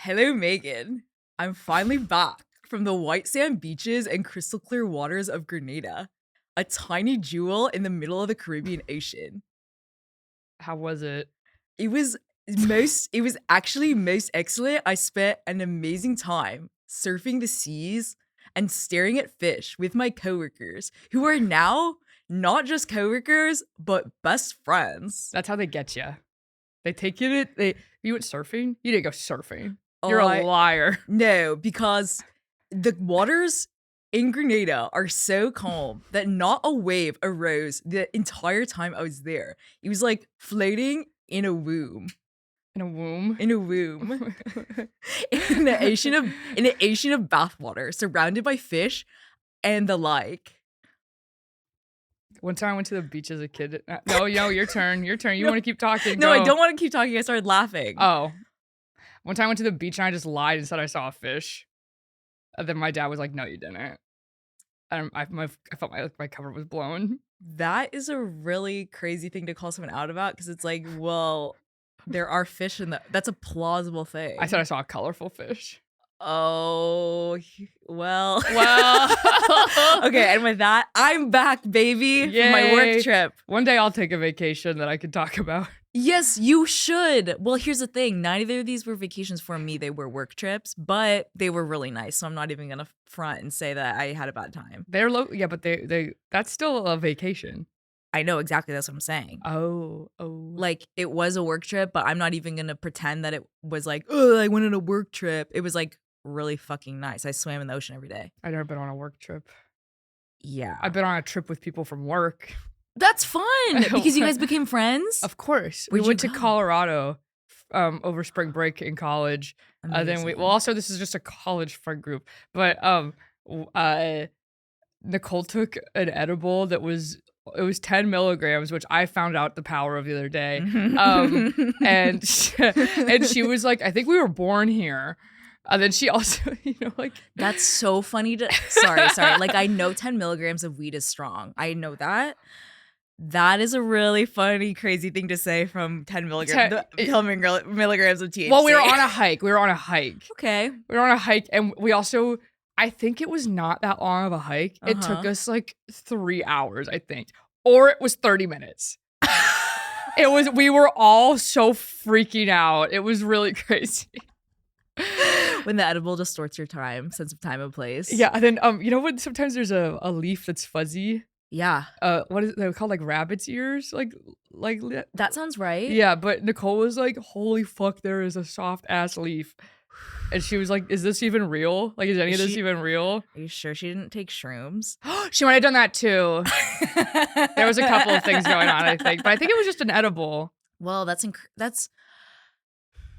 Hello, Megan. I'm finally back from the white sand beaches and crystal clear waters of Grenada, a tiny jewel in the middle of the Caribbean Ocean. How was it? It was actually most excellent. I spent an amazing time surfing the seas and staring at fish with my coworkers, who are now not just coworkers, but best friends. That's how they get you. They take you to, you went surfing? You didn't go surfing. You're a liar. No, because the waters in Grenada are so calm that not a wave arose the entire time I was there. It was like floating in a womb. In a womb? In a womb. in an ocean of bathwater, surrounded by fish and the like. One time I went to the beach as a kid. No, your turn. Your turn. You want to keep talking? No, Go. I don't want to keep talking. I started laughing. Oh. One time I went to the beach and I just lied and said I saw a fish. And then my dad was like, no, you didn't. And I felt my cover was blown. That is a really crazy thing to call someone out about, because it's like, well, there are fish in that's a plausible thing. I said I saw a colorful fish. Oh, well. Okay, and with that, I'm back, baby, from my work trip. One day I'll take a vacation that I could talk about. Yes, you should. Well, here's the thing. Neither of these were vacations for me. They were work trips, but they were really nice. So I'm not even going to front and say that I had a bad time. They're low. Yeah, but they that's still a vacation. I know, exactly. That's what I'm saying. Oh. Like, it was a work trip, but I'm not even going to pretend that it was like, oh, I went on a work trip. It was like really fucking nice. I swam in the ocean every day. I've never been on a work trip. Yeah. I've been on a trip with people from work. That's fun, because you guys became friends? Of course. Where'd we went you to go? Colorado over spring break in college. Then also this is just a college friend group. But Nicole took an edible that was 10 milligrams, which I found out the power of the other day. And she was like, I think we were born here. And then she also, like... That's so funny to... Sorry. Like, I know 10 milligrams of weed is strong. I know that. That is a really funny, crazy thing to say from 10 milligrams of THC. Well, we were on a hike. Okay. We were on a hike, and we also... I think it was not that long of a hike. It took us like 3 hours, I think. Or it was 30 minutes. We were all so freaking out. It was really crazy. When the edible distorts your sense of time and place. Yeah, and then when sometimes there's a leaf that's fuzzy? Yeah. What is it called? Like rabbit's ears? Like that sounds right. Yeah, but Nicole was like, holy fuck, there is a soft ass leaf. And she was like, is this even real? Like, is any of this even real? Are you sure she didn't take shrooms? She might have done that too. There was a couple of things going on, I think. But I think it was just an edible. Well, that's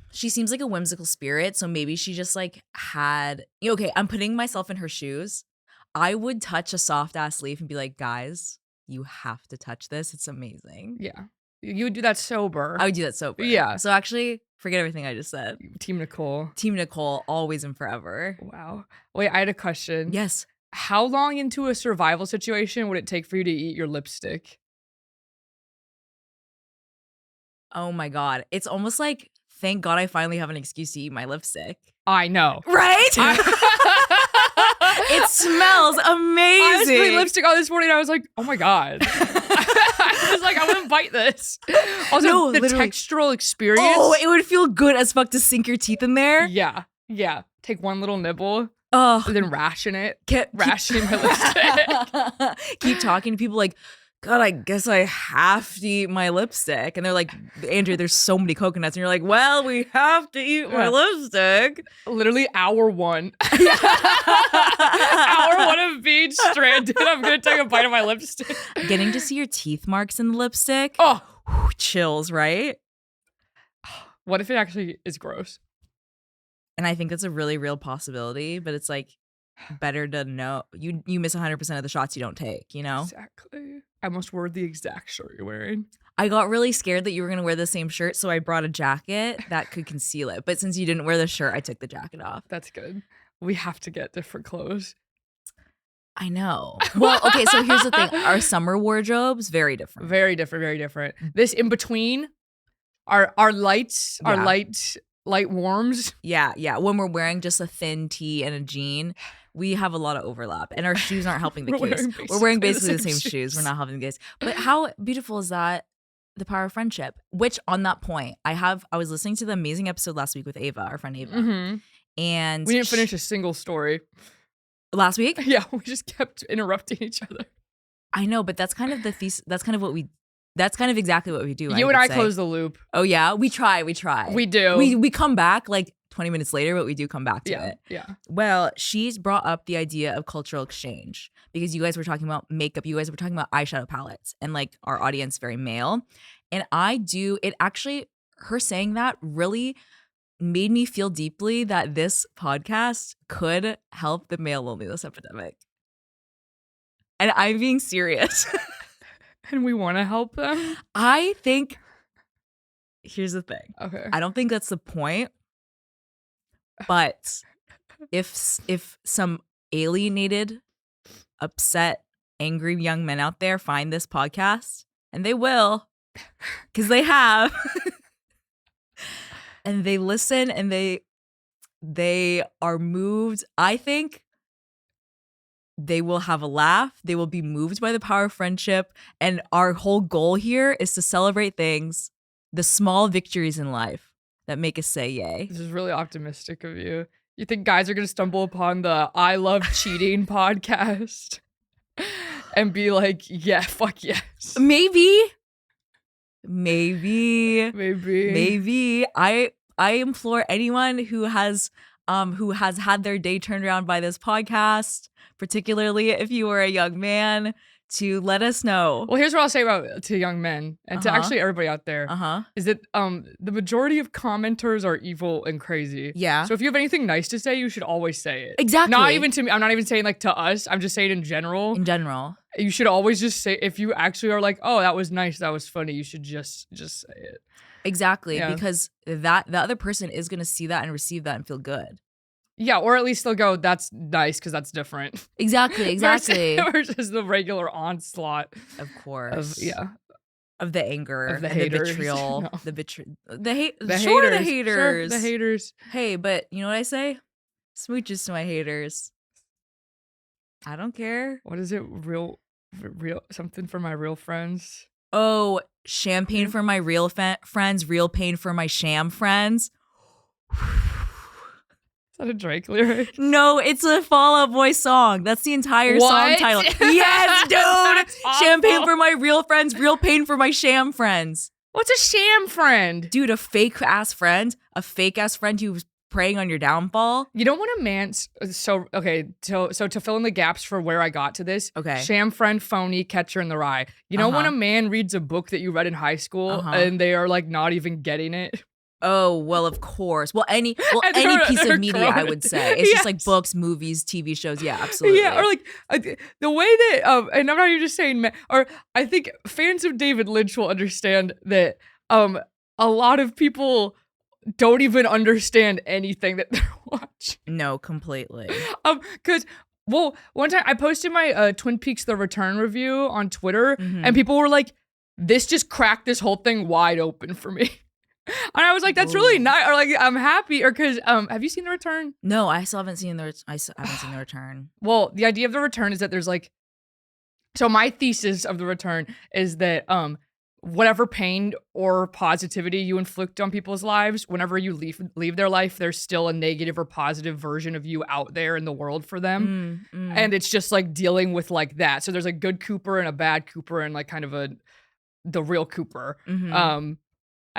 she seems like a whimsical spirit. So maybe she just like had, okay, I'm putting myself in her shoes. I would touch a soft ass leaf and be like, guys, you have to touch this. It's amazing. Yeah. You would do that sober. I would do that sober. Yeah. So actually, forget everything I just said. Team Nicole. Team Nicole, always and forever. Wow. Wait, I had a question. Yes. How long into a survival situation would it take for you to eat your lipstick? Oh my God. It's almost like, thank God I finally have an excuse to eat my lipstick. I know. Right? It smells amazing. I was putting lipstick on this morning and I was like, oh my God. I was like, I wouldn't bite this. Also, the textural experience. Oh, it would feel good as fuck to sink your teeth in there. Yeah. Take one little nibble. Oh. And then ration it. Ration my lipstick. Keep talking to people like, God, I guess I have to eat my lipstick. And they're like, Andrea, there's so many coconuts. And you're like, well, we have to eat my lipstick. Literally hour one. Hour one of being stranded. I'm going to take a bite of my lipstick. Getting to see your teeth marks in the lipstick. Oh, chills, right? What if it actually is gross? And I think that's a really real possibility, but it's like better to know. You miss 100% of the shots you don't take, Exactly. I almost wore the exact shirt you're wearing. I got really scared that you were going to wear the same shirt, so I brought a jacket that could conceal it. But since you didn't wear the shirt, I took the jacket off. That's good. We have to get different clothes. I know. Well, okay, so here's the thing. Our summer wardrobes, very different. Very different. This in between, our light light warms. Yeah. When we're wearing just a thin tee and a jean, we have a lot of overlap, and our shoes aren't helping the case. We're wearing basically the same shoes. We're not helping the case. But how beautiful is that? The power of friendship. Which, on that point, I was listening to the amazing episode last week with Ava, our friend Ava, and we didn't finish a single story last week. Yeah, we just kept interrupting each other. I know, but that's kind of the thesis. That's kind of exactly what we do. You and I close the loop. Oh yeah, we try. We do. We come back like 20 minutes later, but we do come back to it. Yeah. Well, she's brought up the idea of cultural exchange because you guys were talking about makeup. You guys were talking about eyeshadow palettes, and like our audience very male. And her saying that really made me feel deeply that this podcast could help the male loneliness epidemic. And I'm being serious. And we want to help them? I think, here's the thing. Okay. I don't think that's the point. But if some alienated, upset, angry young men out there find this podcast, and they will, because they have, and they listen and they are moved, I think they will have a laugh. They will be moved by the power of friendship. And our whole goal here is to celebrate things, the small victories in life that make us say yay. This is really optimistic of you. You think guys are going to stumble upon the I Love Cheating podcast and be like, yeah, fuck yes. Maybe. I implore anyone who has had their day turned around by this podcast, particularly if you are a young man, to let us know. Well, here's what I'll say to young men and to actually everybody out there is that the majority of commenters are evil and crazy. Yeah. So if you have anything nice to say, you should always say it. Exactly. Not even to me. I'm not even saying like to us. I'm just saying in general. In general. You should always just say, if you actually are like, oh, that was nice, that was funny, you should just say it. Exactly. Yeah. Because the other person is going to see that and receive that and feel good. Yeah, or at least they'll go, that's nice because that's different. Exactly. Versus the regular onslaught. Of course. Of the anger, of the haters. The vitriol, No. the haters. Sure, the haters. Hey, but you know what I say? Smooches to my haters. I don't care. What is it? Real something for my real friends. Oh, champagne for my real friends, real pain for my sham friends. Is that a Drake lyric? No, it's a Fall Out Boy song. That's the entire song title. Yes, dude. Champagne for my real friends, real pain for my sham friends. What's a sham friend? Dude, a fake ass friend who's preying on your downfall. You don't want a man. So to fill in the gaps for where I got to this. Okay. Sham friend, phony, catcher in the rye. You know when a man reads a book that you read in high school and they are like not even getting it? Oh, well, of course. Well, any piece of media, I would say. It's just like books, movies, TV shows. Yeah, absolutely. Yeah, or like the way that, and I'm not even just saying, or I think fans of David Lynch will understand that a lot of people don't even understand anything that they're watching. No, completely. Because, well, one time I posted my Twin Peaks The Return review on Twitter, and people were like, this just cracked this whole thing wide open for me. And I was like, that's really nice. Or like, I'm happy. Or because, have you seen The Return? No, I still haven't seen The Return. Well, the idea of The Return is that there's like, so my thesis of The Return is that whatever pain or positivity you inflict on people's lives, whenever you leave their life, there's still a negative or positive version of you out there in the world for them. And it's just like dealing with like that. So there's a good Cooper and a bad Cooper and like kind of the real Cooper.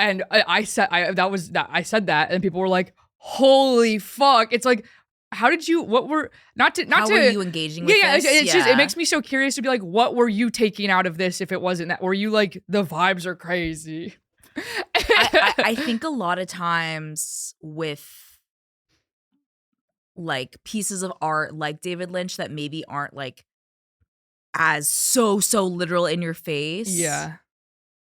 And I said that, and people were like, "Holy fuck!" It's like, how did you? What were How were you engaging with this? It's just, it makes me so curious to be like, what were you taking out of this if it wasn't that? Were you like, the vibes are crazy? I think a lot of times with like pieces of art like David Lynch that maybe aren't like as so literal in your face. Yeah.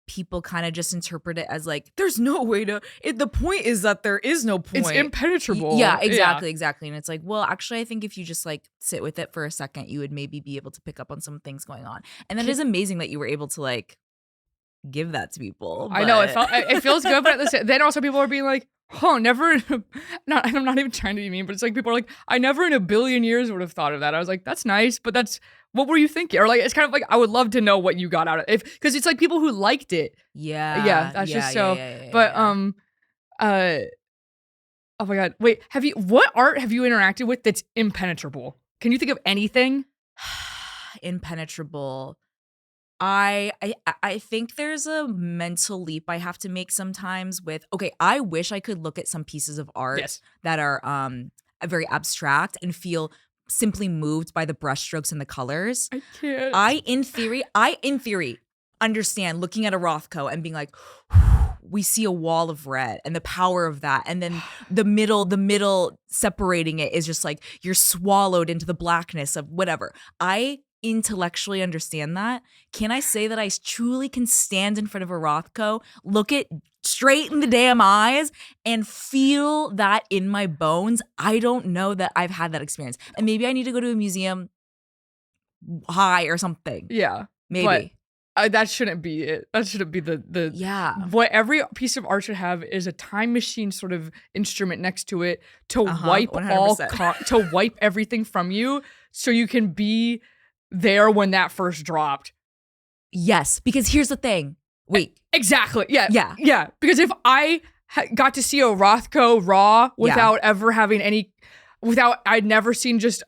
People kind of just interpret it as like, there's no way to, the point is that there is no point. It's impenetrable. Yeah, exactly. And it's like, well, actually, I think if you just like sit with it for a second, you would maybe be able to pick up on some things going on. And that is amazing that you were able to like give that to people. I know, it feels good, but then also people are being like, Oh, never. Not. I'm not even trying to be mean, but it's like people are like, I never in a billion years would have thought of that. I was like, that's nice, but that's what were you thinking? Or like, it's kind of like I would love to know what you got out of it, because it's like people who liked it. Yeah. That's yeah, just yeah, so. yeah, yeah, But yeah. oh my god, wait. What art have you interacted with that's impenetrable? Can you think of anything? Impenetrable. I think there's a mental leap I have to make sometimes with, okay, I wish I could look at some pieces of art Yes. that are very abstract and feel simply moved by the brushstrokes and the colors. I can't. I in theory understand looking at a Rothko and being like, we see a wall of red and the power of that, and then the middle separating it is just like you're swallowed into the blackness of whatever. I intellectually understand that. Can I say that I truly can stand in front of a Rothko, look it straight in the damn eyes, and feel that in my bones? I don't know that I've had that experience, and maybe I need to go to a museum high or something. Yeah, maybe. But that shouldn't be it. That shouldn't be the yeah. What every piece of art should have is a time machine sort of instrument next to it to wipe 100%. to wipe everything from you, so you can be there when that first dropped. Yes, because here's the thing. Wait. Exactly. Yeah. Yeah. Yeah. Because if I got to see a Rothko raw without ever having I'd never seen just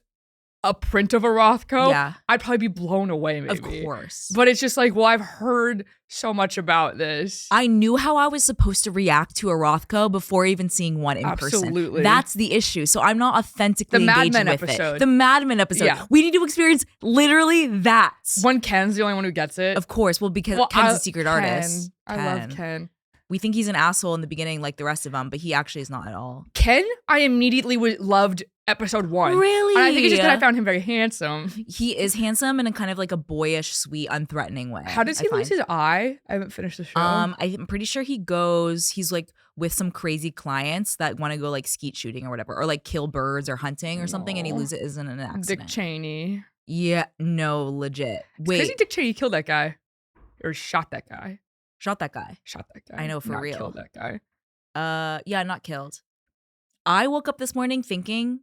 a print of a Rothko, I'd probably be blown away, maybe. Of course. But it's just like, well, I've heard so much about this. I knew how I was supposed to react to a Rothko before even seeing one in person. Absolutely. That's the issue. So I'm not authentically engaging with it. The Mad Men episode. Yeah. We need to experience literally that. When Ken's the only one who gets it. Of course. Well, because Ken's a secret artist. I love Ken. We think he's an asshole in the beginning like the rest of them, but he actually is not at all. Ken, I immediately loved episode 1. Really? And I think it's just because I found him very handsome. He is handsome in a kind of like a boyish, sweet, unthreatening way. How does he lose his eye? I haven't finished the show. I'm pretty sure he's like with some crazy clients that want to go like skeet shooting or whatever, or like kill birds or hunting or something, and he loses it isn't an accident. Dick Cheney. Yeah, no, legit. Wait. Crazy Dick Cheney killed that guy. Or shot that guy. Shot that guy. I know, for not real. Killed that guy. Yeah, not killed. I woke up this morning thinking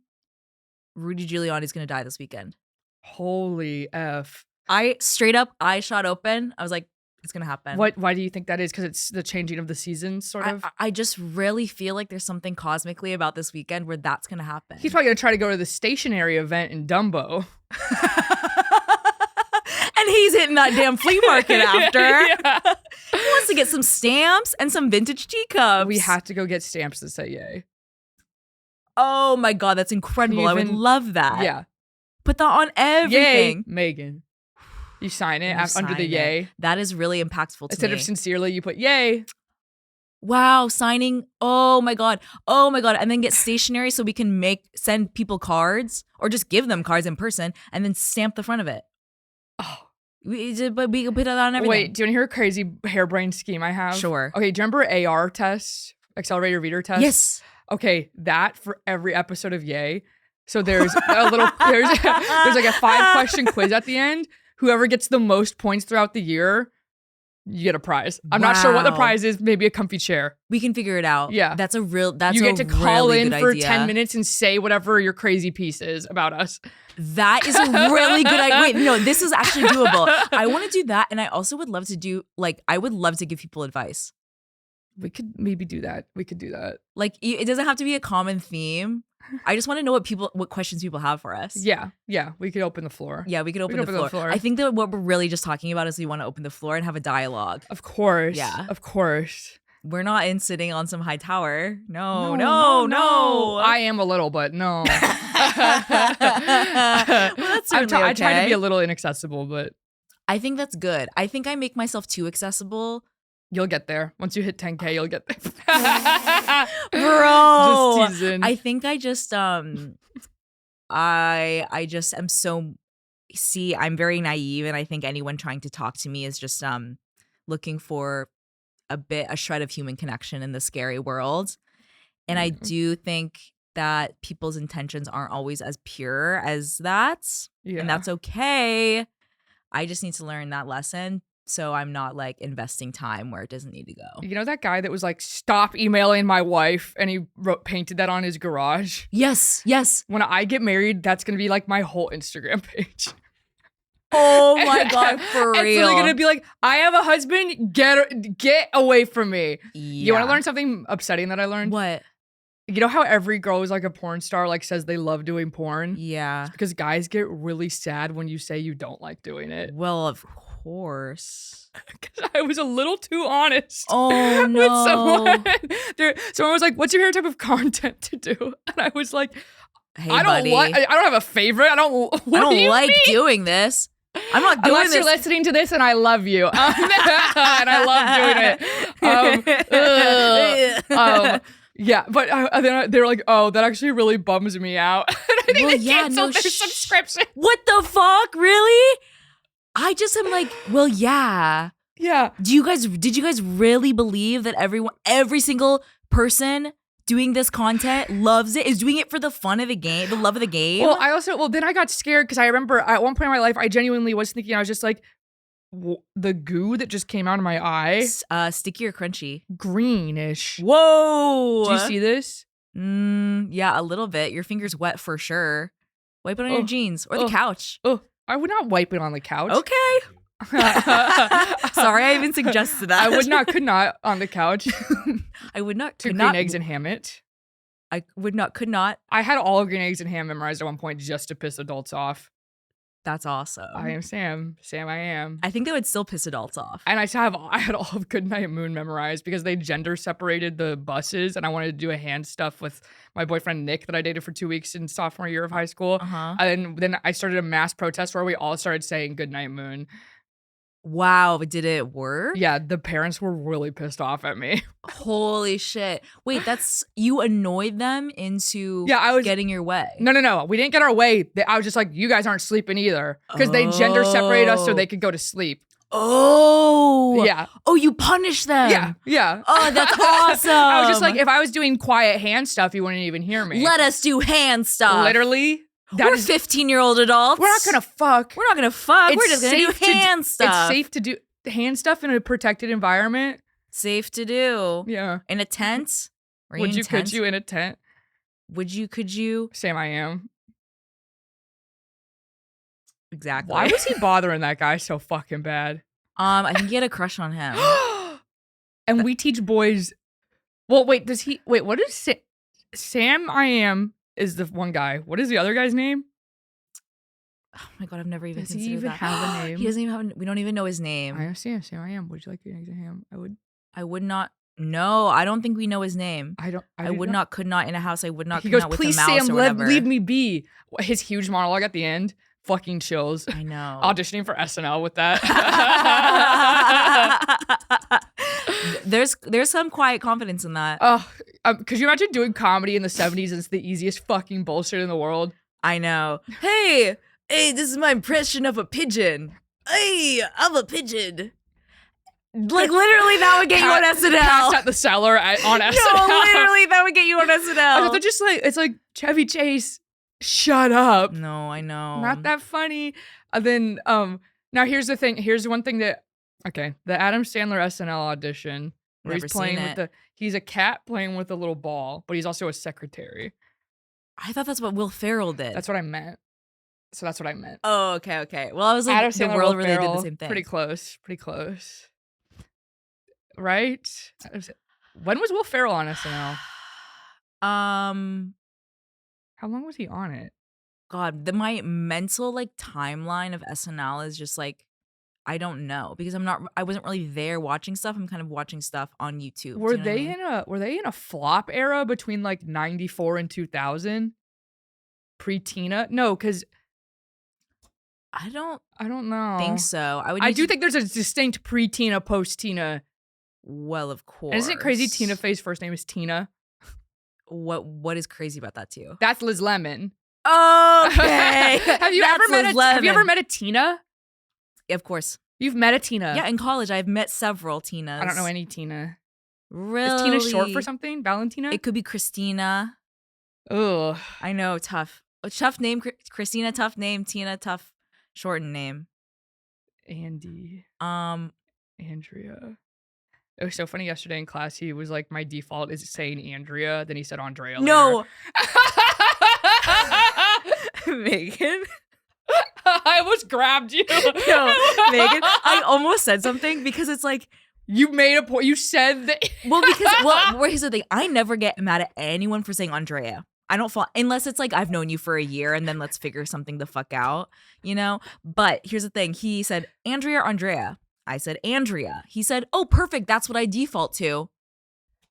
Rudy Giuliani's gonna die this weekend. Holy F. I shot open. I was like, it's gonna happen. Why do you think that is? Because it's the changing of the seasons, sort of? I just really feel like there's something cosmically about this weekend where that's gonna happen. He's probably gonna try to go to the stationery event in Dumbo. And he's hitting that damn flea market after. Yeah. He wants to get some stamps and some vintage teacups. We have to go get stamps that say yay. Oh my God, that's incredible. I would love that. Yeah. Put that on everything. Yay, Megan. You sign it under the yay. That is really impactful to me. Instead of sincerely, you put yay. Wow, signing. Oh my God. And then get stationery so we can send people cards or just give them cards in person and then stamp the front of it. Oh. But we can put that on everything. Wait, do you want to hear a crazy harebrained scheme I have? Sure. Okay, do you remember AR test? Accelerator reader test? Yes. Okay, that for every episode of Yay. So there's there's like a 5-question quiz at the end. Whoever gets the most points throughout the year, you get a prize. I'm not sure what the prize is. Maybe a comfy chair. We can figure it out. Yeah. You get to call really in for idea. 10 minutes and say whatever your crazy piece is about us. That is a really good idea. Wait, no, this is actually doable. I want to do that. And I also would love to give people advice. We could maybe do that. We could do that. Like, it doesn't have to be a common theme. I just want to know what questions people have for us. Yeah. We could open the floor. Yeah, we could open the floor. I think that what we're really just talking about is we want to open the floor and have a dialogue. Of course. Yeah. Of course. We're not sitting on some high tower. No. I am a little, but no. Well, that's certainly okay. I try to be a little inaccessible, but I think that's good. I think I make myself too accessible. You'll get there. Once you hit 10K, you'll get there. Bro. Just teasing. I think I just I just am so I'm very naive, and I think anyone trying to talk to me is just looking for a shred of human connection in the scary world. And I do think that people's intentions aren't always as pure as that. Yeah. And that's okay. I just need to learn that lesson. so I'm not like investing time where it doesn't need to go. You know that guy that was like, stop emailing my wife, and he painted that on his garage? Yes. When I get married, that's going to be like my whole Instagram page. Oh my God, for real. And so they're going to be like, I have a husband, get away from me. Yeah. You want to learn something upsetting that I learned? What? You know how every girl who's like a porn star like says they love doing porn? Yeah. It's because guys get really sad when you say you don't like doing it. Well, of course. Because I was a little too honest. Oh no. With someone was like, what's your favorite type of content to do? And I was like, Hey, I don't have a favorite. I don't like doing this. I'm not doing Unless this. You're listening to this and I love you. And I love doing it. Yeah, but then they were like, oh, that actually really bums me out. And I think they canceled their subscription. What the fuck? Really? I just am like, well, yeah. Yeah. Did you guys really believe that every single person doing this content loves it, is doing it for the fun of the game, the love of the game? Well, then I got scared because I remember at one point in my life, I genuinely was thinking, I was just like, the goo that just came out of my eye. Sticky or crunchy? Greenish. Whoa. Do you see this? Yeah, a little bit. Your finger's wet for sure. Wipe it on your jeans or the couch. Oh, I would not wipe it on the couch. Okay. Sorry, I even suggested that. I could not on the couch. I would not. Green eggs and ham it. I could not. I had all of green eggs and ham memorized at one point just to piss adults off. That's awesome. I am Sam. Sam, I am. I think that would still piss adults off. And I had all of Goodnight Moon memorized because they gender separated the buses, and I wanted to do a hand stuff with my boyfriend Nick that I dated for 2 weeks in sophomore year of high school. And then I started a mass protest where we all started saying Goodnight Moon. Wow, did it work? Yeah, the parents were really pissed off at me. Holy shit. Wait, you annoyed them into getting your way. No. We didn't get our way. I was just like, you guys aren't sleeping either. Because they gender separated us so they could go to sleep. Oh. Yeah. Oh, you punished them. Yeah. Oh, that's awesome. I was just like, if I was doing quiet hand stuff, you wouldn't even hear me. Let us do hand stuff. Literally. We're 15-year-old adults. We're not gonna fuck. We're just gonna do hand stuff. It's safe to do hand stuff in a protected environment. Safe to do. Yeah. In a tent? Could you in a tent? Could you? Sam, I am. Exactly. Why was he bothering that guy so fucking bad? I think he had a crush on him. And we teach boys. Well, wait, what is Sam I am is the one guy. What is the other guy's name? Oh my God, I've never even considered that. Does he even have a name? He doesn't even have we don't even know his name. I understand. Sam I am. Would you like an eggs and ham? I would not. No, I don't think we know his name. I would not, could not in a house. I would not. He goes, with please, a mouse Sam, or whatever. leave me be. His huge monologue at the end, fucking chills. I know. Auditioning for SNL with that. There's some quiet confidence in that. Could you imagine doing comedy in the 70s? And it's the easiest fucking bullshit in the world. I know. Hey, this is my impression of a pigeon. Hey, I'm a pigeon. Like literally that would get you on SNL. Cats at the cellar on SNL. No, literally that would get you on SNL. I thought just like, it's like Chevy Chase, shut up. No, I know. Not that funny. Then now here's the thing. Here's one thing that the Adam Sandler SNL audition where he's playing with he's a cat playing with a little ball, but he's also a secretary. I thought that's what Will Ferrell did. That's what I meant. So that's what I meant. Oh, okay. Well, I was like, Adam Sandler, the world Will really Ferrell, did the same thing. Pretty close. Right? When was Will Ferrell on SNL? How long was he on it? God, my mental timeline of SNL is just I don't know because I wasn't really there watching stuff. I'm kind of watching stuff on YouTube. Were they in a flop era between 94 and 2000? Pre-Tina? No, because I don't know. Think so. I do think there's a distinct pre-Tina, post-Tina. Well, of course. And isn't it crazy Tina Fey's first name is Tina? What is crazy about that too? That's Liz Lemon. Okay. Have you ever met a Tina? Of course. You've met a Tina. Yeah, in college I've met several Tinas. I don't know any Tina. Really? Is Tina short for something? Valentina? It could be Christina. Ugh. I know, tough. A tough name, Christina, tough name, Tina, tough shortened name. Andy. Andrea. It was so funny yesterday in class. He was like, my default is saying Andrea. Then he said Andrea. No. Megan. I almost grabbed you. No, Megan. I almost said something because it's like, you made a point. You said that. Here's the thing. I never get mad at anyone for saying Andrea. I don't fall unless it's like I've known you for a year and then let's figure something the fuck out, you know? But here's the thing. He said, Andrea or Andrea? I said, Andrea. He said, oh, perfect. That's what I default to.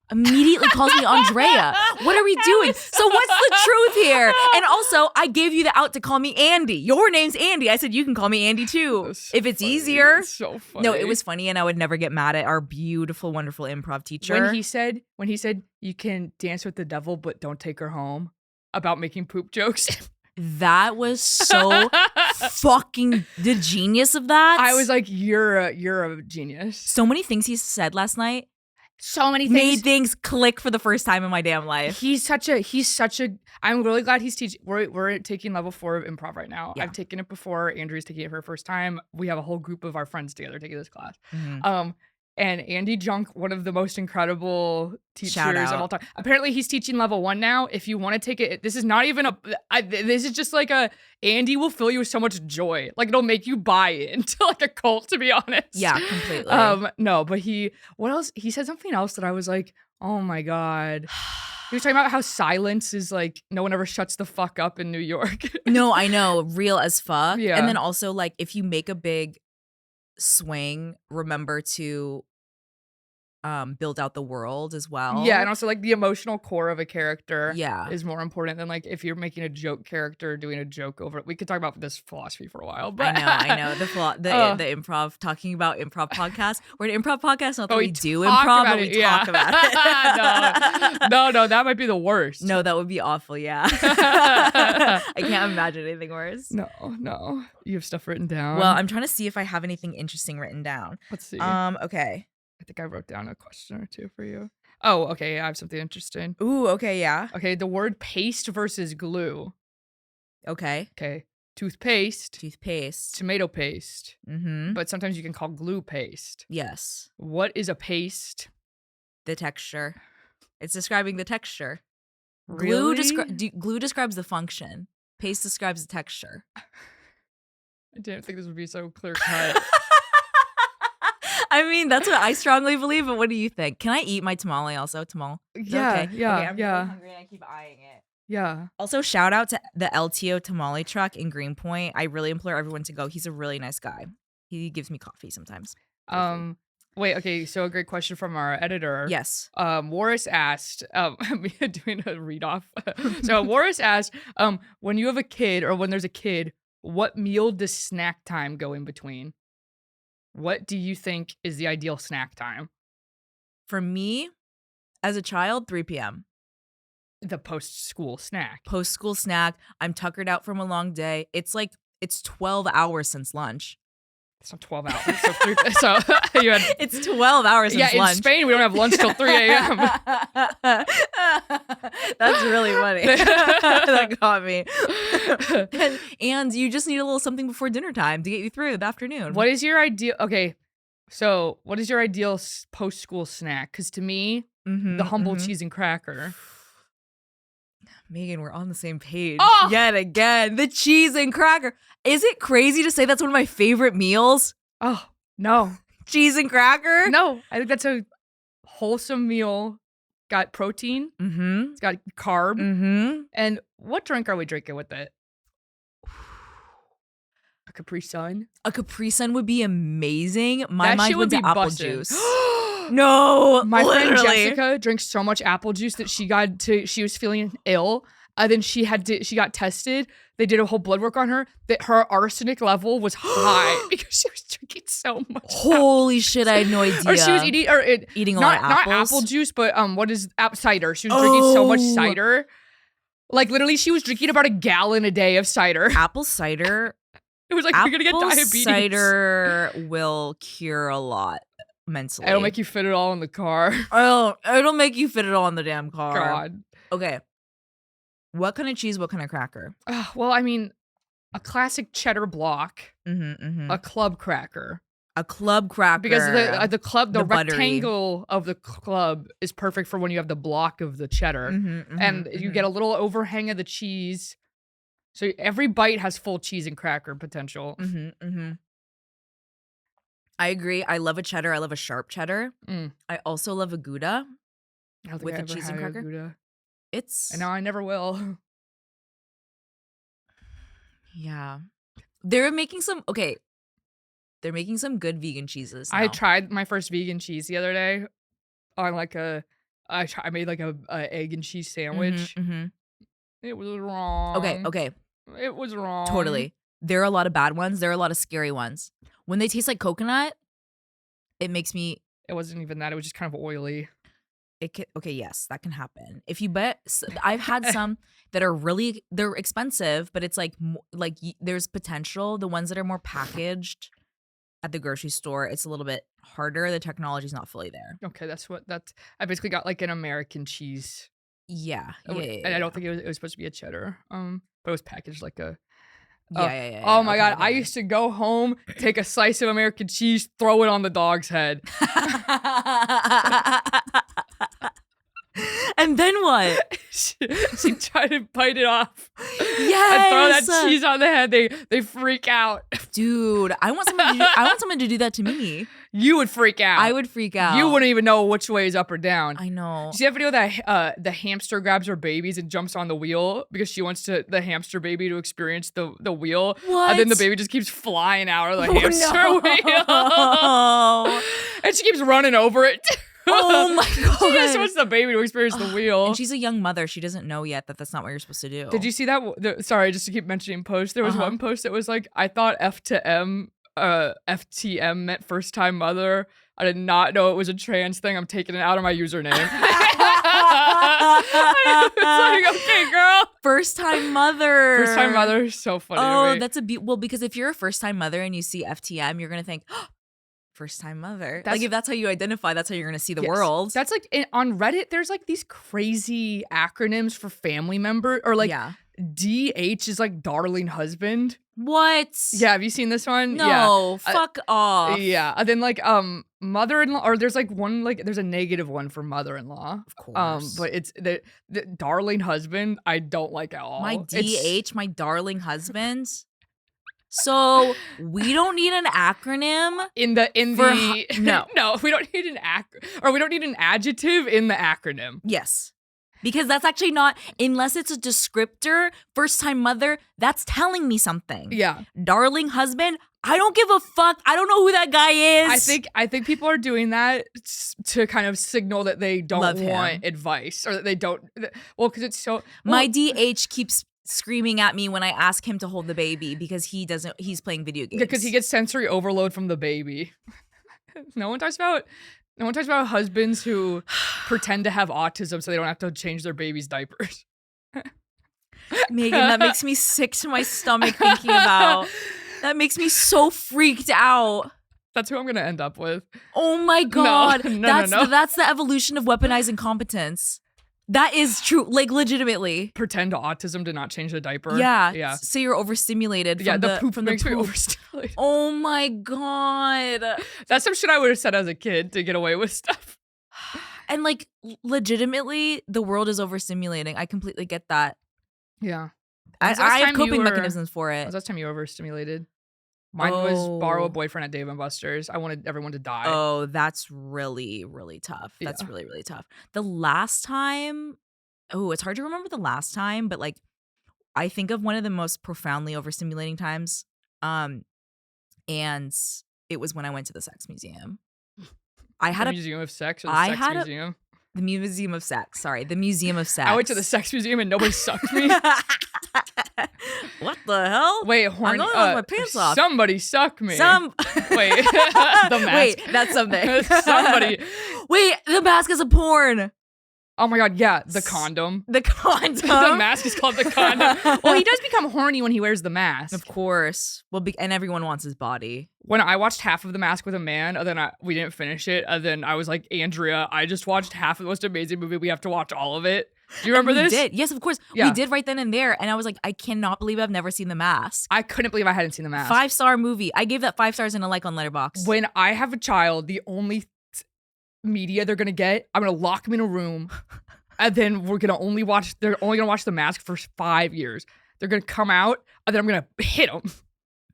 Immediately calls me Andrea. What are we doing? So what's the truth here? And also, I gave you the out to call me Andy. Your name's Andy. I said, you can call me Andy too. So if it's easier. It's so funny. No, it was funny and I would never get mad at our beautiful, wonderful improv teacher. When he said you can dance with the devil, but don't take her home about making poop jokes. That was so fucking the genius of that. I was like, you're a genius. So many things he said last night. So many things made things click for the first time in my damn life. He's such a I'm really glad he's teaching. We're taking level 4 of improv right now. Yeah. I've taken it before. Andrea's taking it for her first time. We have a whole group of our friends together taking this class. Mm-hmm. And Andy Junk, one of the most incredible teachers of all time. Apparently, he's teaching level 1 now. If you want to take it, this is not even this is just like Andy will fill you with so much joy. Like, it'll make you buy into like a cult, to be honest. Yeah, completely. No, but what else? He said something else that I was like, oh my God. He was talking about how silence is like, no one ever shuts the fuck up in New York. No, I know. Real as fuck. Yeah. And then also, like, if you make a big swing, remember to build out the world as well. Yeah, and also like the emotional core of a character yeah. is more important than like if you're making a joke character doing a joke over it. We could talk about this philosophy for a while, but I know the improv, talking about improv podcast. We're an improv podcast, not that we do improv, but we talk about it. No, that might be the worst. No, that would be awful. Yeah. I can't imagine anything worse. No. You have stuff written down? Well, I'm trying to see if I have anything interesting written down. Let's see. Okay. I think I wrote down a question or two for you. Oh, okay. I have something interesting. Ooh, okay, yeah. Okay, the word paste versus glue. Okay. Toothpaste. Tomato paste. Mm-hmm. But sometimes you can call glue paste. Yes. What is a paste? The texture. It's describing the texture. Really? Glue describes the function. Paste describes the texture. I didn't think this would be so clear cut. I mean, that's what I strongly believe, but what do you think? Can I eat my tamale also? Yeah, okay, yeah. I'm really hungry and I keep eyeing it. Yeah. Also, shout out to the LTO tamale truck in Greenpoint. I really implore everyone to go. He's a really nice guy. He gives me coffee sometimes. Wait, okay, so a great question from our editor. Yes. Warris asked, doing a read off. So Warris asked, when you have a kid or when there's a kid, what meal does snack time go in between? What do you think is the ideal snack time? For me, as a child, 3 p.m. The post-school snack. Post-school snack. I'm tuckered out from a long day. It's 12 hours since lunch. It's not 12 hours. So it's 12 hours since lunch. Yeah, in Spain, we don't have lunch till 3 a.m. That's really funny. That got me. and you just need a little something before dinner time to get you through the afternoon. What is your ideal? Okay, so what is your ideal post-school snack? Because to me, the humble cheese and cracker. Megan, we're on the same page yet again. The cheese and cracker. Is it crazy to say that's one of my favorite meals? Oh, no. Cheese and cracker? No, I think that's a wholesome meal. Got protein. Mm-hmm. It's got carb. Mm-hmm. And what drink are we drinking with it? A Capri Sun? A Capri Sun would be amazing. My mind went to apple juice. No, my literally. friend Jessica drinks so much apple juice that she was feeling ill. Then she got tested. They did a whole blood work on her that her arsenic level was high because she was drinking so much. Holy shit, I had no idea. Or she was eating a lot of apples. Not apple juice, but what is cider? She was drinking so much cider. Like literally, she was drinking about a gallon a day of cider. Apple cider. It was like you're gonna get diabetes. Cider will cure a lot. Mentally. It'll make you fit it all in the car. It'll make you fit it all in the damn car. God. Okay. What kind of cheese? What kind of cracker? Well, I mean, a classic cheddar block, a club cracker. A club cracker. Because the club, the buttery. rectangle of the club is perfect for when you have the block of the cheddar. And you get a little overhang of the cheese. So every bite has full cheese and cracker potential. I agree. I love a cheddar. I love a sharp cheddar. I also love a Gouda with a cheese and cracker. Gouda. It's... And now I never will. Yeah. They're making some... Okay. They're making some good vegan cheeses now. I tried my first vegan cheese the other day on like I made like a egg and cheese sandwich. It was wrong. Okay. It was wrong. Totally. There are a lot of bad ones. There are a lot of scary ones. When they taste like coconut, it makes me... It wasn't even that. It was just kind of oily. Okay, yes, that can happen. If you bet... I've had some that are really... They're expensive, but it's like there's potential. The ones that are more packaged at the grocery store, it's a little bit harder. The technology's not fully there. Okay, I basically got like an American cheese. Yeah. And I don't think it was supposed to be a cheddar. But it was packaged like a... Yeah. Oh my God. I used to go home, take a slice of American cheese, throw it on the dog's head. And then what? she tried to bite it off. Yes. And throw that cheese on the head. They freak out. Dude, I want someone to do that to me. You would freak out. I would freak out. You wouldn't even know which way is up or down. I know. You see that video that the hamster grabs her babies and jumps on the wheel because she wants the hamster baby to experience the wheel? What? And then the baby just keeps flying out of the hamster wheel. And she keeps running over it. Oh my God. She just wants the baby to experience the wheel. And she's a young mother. She doesn't know yet that that's not what you're supposed to do. Did you see that? Sorry, just to keep mentioning posts. There was one post that was like, I thought FTM meant first time mother. I did not know it was a trans thing. I'm taking it out of my username. It's like, okay, girl. First time mother. First time mother is so funny to me. That's well, because if you're a first time mother and you see FTM, you're going to think, oh, first time mother. Like if that's how you identify, that's how you're going to see the world. That's like on Reddit, there's like these crazy acronyms for family member or like DH is like darling husband. What? Yeah, have you seen this one? No, fuck off. Yeah, and then like mother-in-law, or there's like one like there's a negative one for mother-in-law. Of course. But it's the darling husband. I don't like at all. My DH, my darling husband. So we don't need an acronym no, we don't need we don't need an adjective in the acronym. Yes. Because that's actually not, unless it's a descriptor, first time mother, that's telling me something. Yeah. Darling husband, I don't give a fuck. I don't know who that guy is. I think people are doing that to kind of signal that they don't want advice or that they don't. Well, because it's so. My DH keeps screaming at me when I ask him to hold the baby because he's playing video games. Because he gets sensory overload from the baby. No one talks about husbands who pretend to have autism so they don't have to change their baby's diapers. Megan, that makes me sick to my stomach thinking about. That makes me so freaked out. That's who I'm going to end up with. Oh my God. No. That's the evolution of weaponized incompetence. That is true. Like, legitimately. Pretend autism to not change the diaper. Yeah. So you're overstimulated. The poop makes me overstimulated. Oh my God. That's some shit I would have said as a kid to get away with stuff. And like, legitimately, the world is overstimulating. I completely get that. Yeah. I have coping mechanisms for it. When was the last time you were overstimulated? Mine was borrow a boyfriend at Dave & Buster's. I wanted everyone to die. Oh, that's really, really tough. That's really, really tough. The last time, it's hard to remember the last time, but like, I think of one of the most profoundly overstimulating times. And it was when I went to the sex museum. The Museum of Sex or the Sex Museum? The Museum of Sex. Sorry, the Museum of Sex. I went to the sex museum and nobody sucked me. What the hell? Wait, I'm going with my pants off. Somebody suck me. Wait, the mask. Wait, that's something. Somebody. Wait, the mask is a porn. Oh my God, yeah, the condom. The condom. The mask is called the condom. Well, he does become horny when he wears the mask. Of course. Well, and everyone wants his body. When I watched half of The Mask with a Man, and then we didn't finish it, and then I was like, Andrea, I just watched half of the most amazing movie. We have to watch all of it. Do you remember we this? did. Yes, of course. Yeah. We did right then and there. And I was like, I cannot believe I've never seen The Mask. I couldn't believe I hadn't seen The Mask. 5-star movie. I gave that 5 stars and a like on Letterboxd. When I have a child, the only media they're gonna get, I'm gonna lock them in a room, and then they're only gonna watch The Mask for 5 years. They're gonna come out, and then I'm gonna hit them.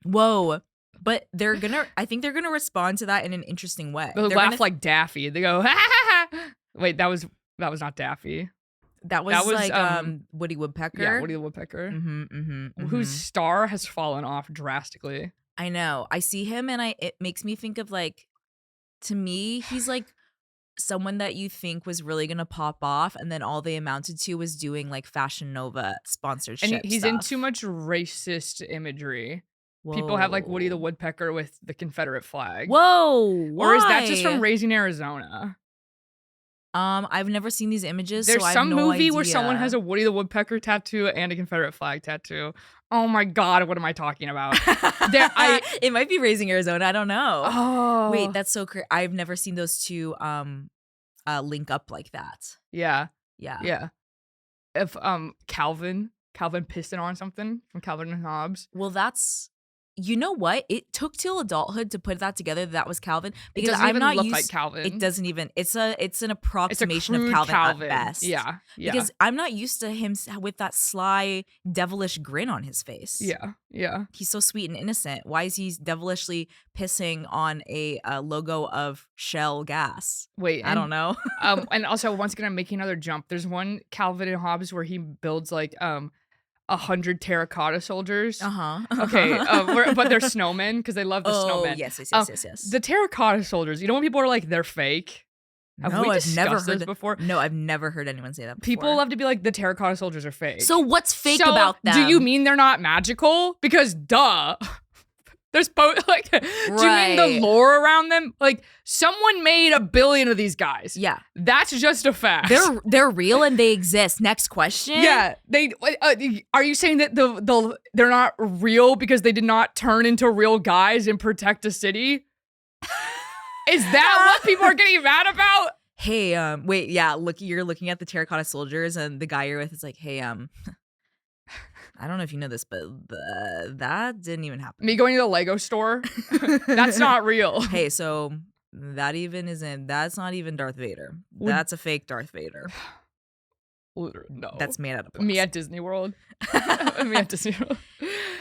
Whoa. But I think they're gonna respond to that in an interesting way. They'll laugh like Daffy. They go, ha ha ha. Wait, that was not Daffy. That was like Woody Woodpecker. Yeah, Woody the Woodpecker. Whose star has fallen off drastically. I know. I see him and it makes me think of like, to me, he's like someone that you think was really gonna pop off, and then all they amounted to was doing like Fashion Nova sponsorship. And he's stuff. in too much racist imagery. Whoa. People have like Woody the Woodpecker with the Confederate flag. Whoa. Why? Or is that just from Raising Arizona? I've never seen these images. There's so some I have no movie idea. where someone has a Woody the Woodpecker tattoo and a Confederate flag tattoo. Oh my God, what am I talking about? It might be Raising Arizona. I don't know. Oh, wait, that's so crazy. I've never seen those two link up like that. Yeah. If Calvin pissing on something from Calvin and Hobbes. Well, that's. You know what? It took till adulthood to put that together. That was Calvin, because I'm not look like Calvin. It doesn't even. It's an approximation of Calvin at best. Yeah. Because I'm not used to him with that sly, devilish grin on his face. Yeah. He's so sweet and innocent. Why is he devilishly pissing on a logo of Shell gas? Wait, I don't know. And also, once again, I'm making another jump. There's one Calvin and Hobbes where he builds like 100 terracotta soldiers. Okay, but they're snowmen because they love the snowmen. Yes. The terracotta soldiers. You know when people are like they're fake. I've never heard this before. No, I've never heard anyone say that before. People love to be like the terracotta soldiers are fake. So what's fake about them? Do you mean they're not magical? Because duh. There's both like. Do you mean the lore around them? Like someone made 1 billion of these guys. Yeah, that's just a fact. They're real and they exist. Next question. Yeah, they. Are you saying that they're not real because they did not turn into real guys and protect a city? Is that what people are getting mad about? Hey, wait, yeah. Look, you're looking at the terracotta soldiers, and the guy you're with is like, hey, I don't know if you know this, but that didn't even happen. Me going to the Lego store? That's not real. Hey, so that's not even Darth Vader. That's a fake Darth Vader. Literally, no. That's made out of blocks. Me at Disney World.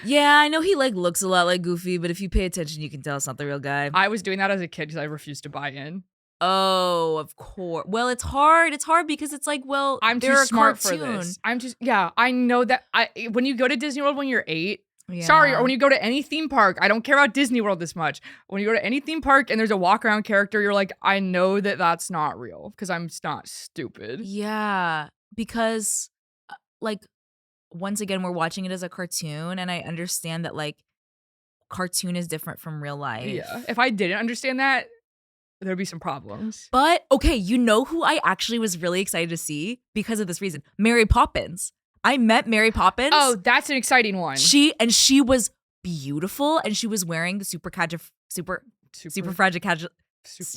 Yeah, I know he like looks a lot like Goofy, but if you pay attention, you can tell it's not the real guy. I was doing that as a kid because I refused to buy in. Oh, of course. Well, it's hard. It's hard because it's like, well, I'm too smart for this. I know that when you go to Disney World when you're 8, sorry, or when you go to any theme park, I don't care about Disney World this much. When you go to any theme park and there's a walk around character, you're like, I know that that's not real because I'm not stupid. Yeah, because like, once again, we're watching it as a cartoon, and I understand that like cartoon is different from real life. Yeah, if I didn't understand that, there'd be some problems. But okay, you know who I actually was really excited to see because of this reason? Mary Poppins. I met Mary Poppins. Oh, that's an exciting one. She was beautiful, and she was wearing the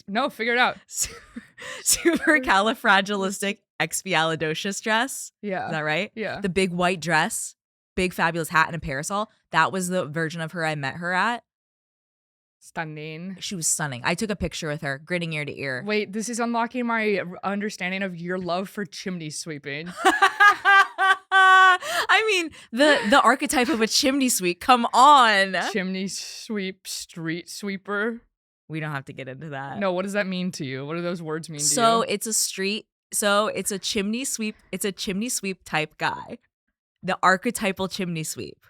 no, figure it out. Supercalifragilisticexpialidocious dress. Yeah. Is that right? Yeah. The big white dress, big fabulous hat, and a parasol. That was the version of her I met her at. Stunning. She was stunning. I took a picture with her, grinning ear to ear. Wait, this is unlocking my understanding of your love for chimney sweeping. I mean, the archetype of a chimney sweep. Come on. Chimney sweep, street sweeper. We don't have to get into that. No, what does that mean to you? What do those words mean to you? So it's a chimney sweep. It's a chimney sweep type guy. The archetypal chimney sweep.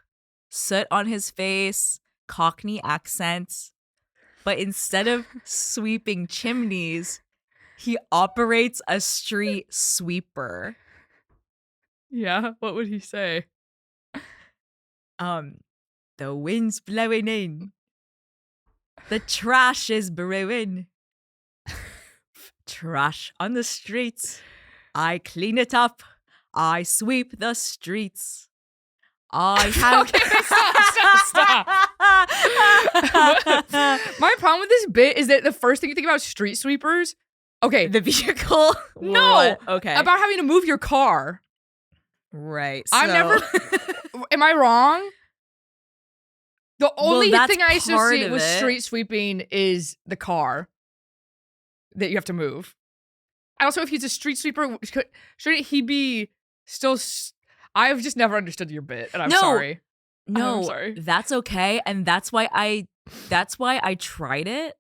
Soot on his face, Cockney accent. But instead of sweeping chimneys, he operates a street sweeper. Yeah, what would he say? The wind's blowing in. The trash is brewing. Trash on the streets. I clean it up. I sweep the streets. I have. Okay, stop. My problem with this bit is that the first thing you think about street sweepers Okay. The vehicle? No. What? Okay. About having to move your car. Right. I've never. Am I wrong? The only thing I associate with street sweeping is the car that you have to move. And also, if he's a street sweeper, shouldn't he be still? I've just never understood your bit, and I'm sorry. No, I'm sorry. That's okay, and that's why I tried it.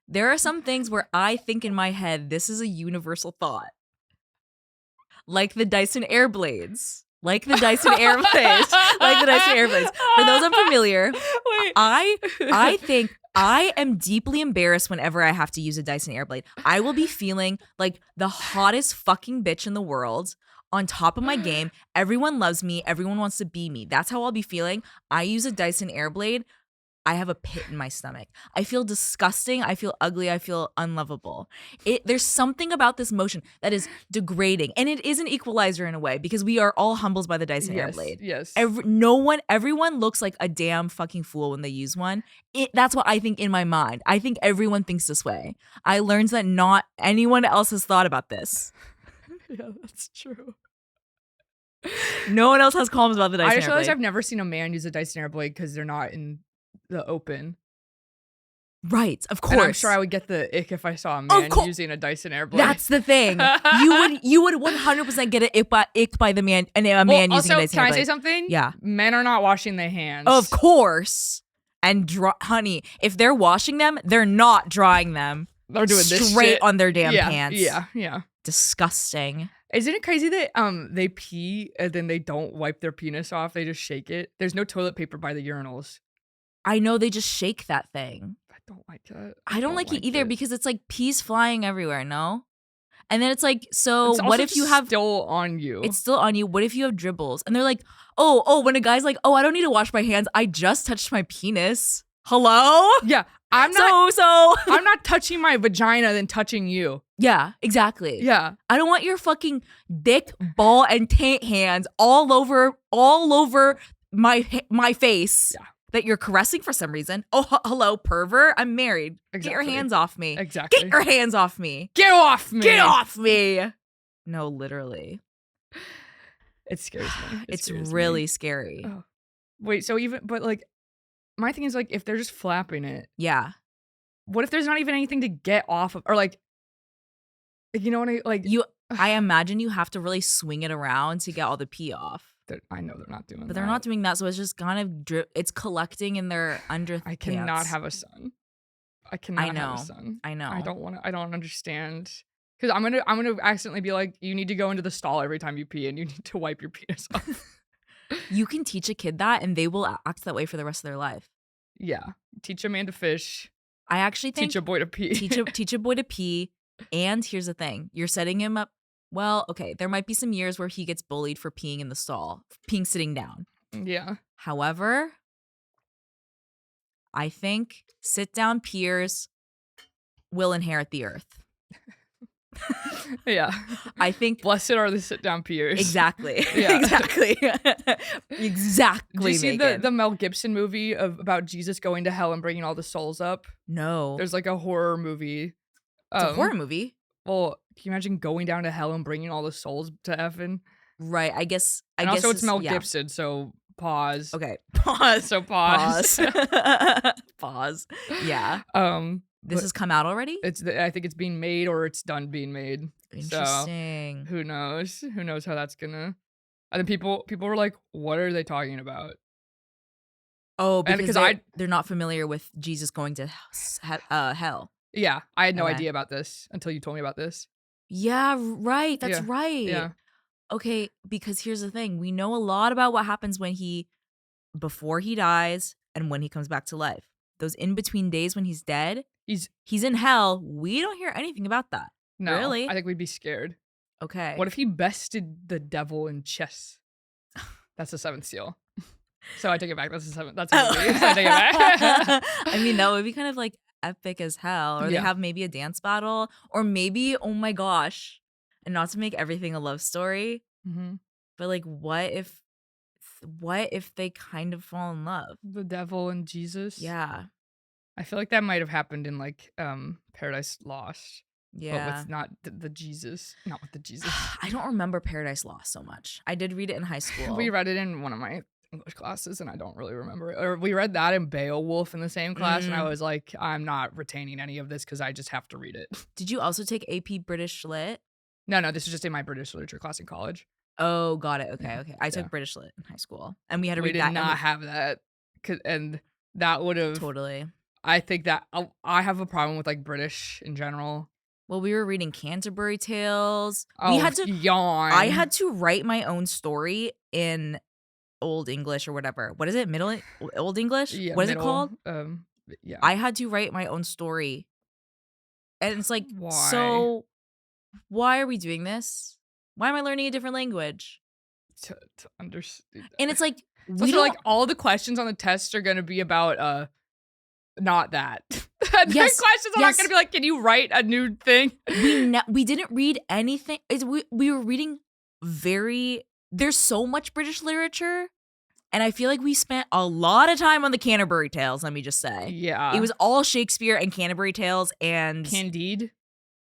There are some things where I think in my head, this is a universal thought, like the Dyson Airblades. Like the Dyson Airblades. Like the Dyson Airblades. For those unfamiliar, I think I am deeply embarrassed whenever I have to use a Dyson Airblade. I will be feeling like the hottest fucking bitch in the world, on top of my game. Everyone loves me. Everyone wants to be me. That's how I'll be feeling. I use a Dyson Airblade. I have a pit in my stomach. I feel disgusting. I feel ugly. I feel unlovable. There's something about this motion that is degrading. And it is an equalizer in a way, because we are all humbled by the Dyson Airblade. Yes. Everyone looks like a damn fucking fool when they use one. That's what I think in my mind. I think everyone thinks this way. I learned that not anyone else has thought about this. Yeah, that's true. No one else has qualms about the Dyson Airblade. I just realized I've never seen a man use a Dyson Airblade because they're not in the open. Right, of course. And I'm sure I would get the ick if I saw a man using a Dyson Airblade. That's the thing. You would 100% get an ick by the man, and a man using a Dyson Airblade. Can I say something? Yeah. Men are not washing their hands. Of course. And honey, if they're washing them, they're not drying them. They're doing this straight shit on their damn pants. Yeah. Disgusting. Isn't it crazy that they pee and then they don't wipe their penis off? They just shake it. There's no toilet paper by the urinals. I know, they just shake that thing. I don't like that. I don't like it either, because it's like pee's flying everywhere, no? And then it's like, so it's what if you have still on you? It's still on you. What if you have dribbles? And they're like, oh, when a guy's like, I don't need to wash my hands. I just touched my penis. Hello? Yeah. I'm not touching my vagina than touching you. Yeah, exactly. Yeah. I don't want your fucking dick, ball, and taint hands all over my face. Yeah. That you're caressing for some reason. Oh, hello, pervert. I'm married. Exactly. Get your hands off me. Exactly. Get your hands off me. Get off me. Get off me. No, literally. It scares me. It's really scary. Oh. Wait, but like, my thing is like, if they're just flapping it. Yeah. What if there's not even anything to get off of? Or like, you know what I imagine you have to really swing it around to get all the pee off. I know they're not doing that. But they're not doing that, so it's just kind of it's collecting in their underpants. I cannot have a son. I cannot have a son. I know. I don't understand. Because I'm gonna accidentally be like, you need to go into the stall every time you pee and you need to wipe your penis off. You can teach a kid that and they will act that way for the rest of their life. Yeah. Teach a man to fish. I actually think teach a boy to pee. teach a boy to pee. And here's the thing. You're setting him up. Well, okay, there might be some years where he gets bullied for peeing in the stall, peeing sitting down. Yeah. However, I think sit-down peers will inherit the earth. Yeah. I think blessed are the sit-down peers. Exactly. Yeah. Exactly. Exactly. Did you see the Mel Gibson movie about Jesus going to hell and bringing all the souls up? No. There's like a horror movie. It's a horror movie? Well, can you imagine going down to hell and bringing all the souls to heaven? Right. I guess. Also, it's Mel Gibson, so pause. Okay. Pause. So pause. Pause. Yeah. This has come out already? I think it's being made or it's done being made. Interesting. So, who knows? Who knows how that's gonna? And then people were like, "What are they talking about?" Oh, because they're not familiar with Jesus going to hell. Yeah, I had no idea about this until you told me about this. Yeah, right. That's right. Yeah. Okay, because here's the thing. We know a lot about what happens before he dies and when he comes back to life. Those in-between days when he's dead, he's in hell. We don't hear anything about that. No, really? I think we'd be scared. Okay. What if he bested the devil in chess? That's the seventh seal. So I take it back. That's the seventh. That's I take it back. I mean, that would be kind of like epic as hell. Or they have maybe a dance battle, or maybe, oh my gosh, and not to make everything a love story, but like, what if they kind of fall in love? The devil and Jesus. Yeah, I feel like that might have happened in like Paradise Lost. Yeah. But with not the Jesus. Not with the Jesus. I don't remember Paradise Lost so much. I did read it in high school. We read it in one of my English classes, and I don't really remember it. Or we read that in Beowulf in the same class, and I was like, I'm not retaining any of this because I just have to read it. Did you also take AP British Lit? No, this is just in my British literature class in college. Oh, got it. Okay. I took British Lit in high school, and we had to read that. We did not have that, and that would have totally. I think that I have a problem with like British in general. Well, we were reading Canterbury Tales. Oh, we had to yawn. I had to write my own story in Old English or whatever. What is it? Old English? Yeah, what is it called? Yeah. I had to write my own story. And it's like, why? So why are we doing this? Why am I learning a different language? To understand. And it's like, we don't like all the questions on the test are going to be about not that. Yes, questions are not going to be like, can you write a new thing? We didn't read anything. We were reading there's so much British literature, and I feel like we spent a lot of time on the Canterbury Tales, let me just say. Yeah. It was all Shakespeare and Canterbury Tales and Candide.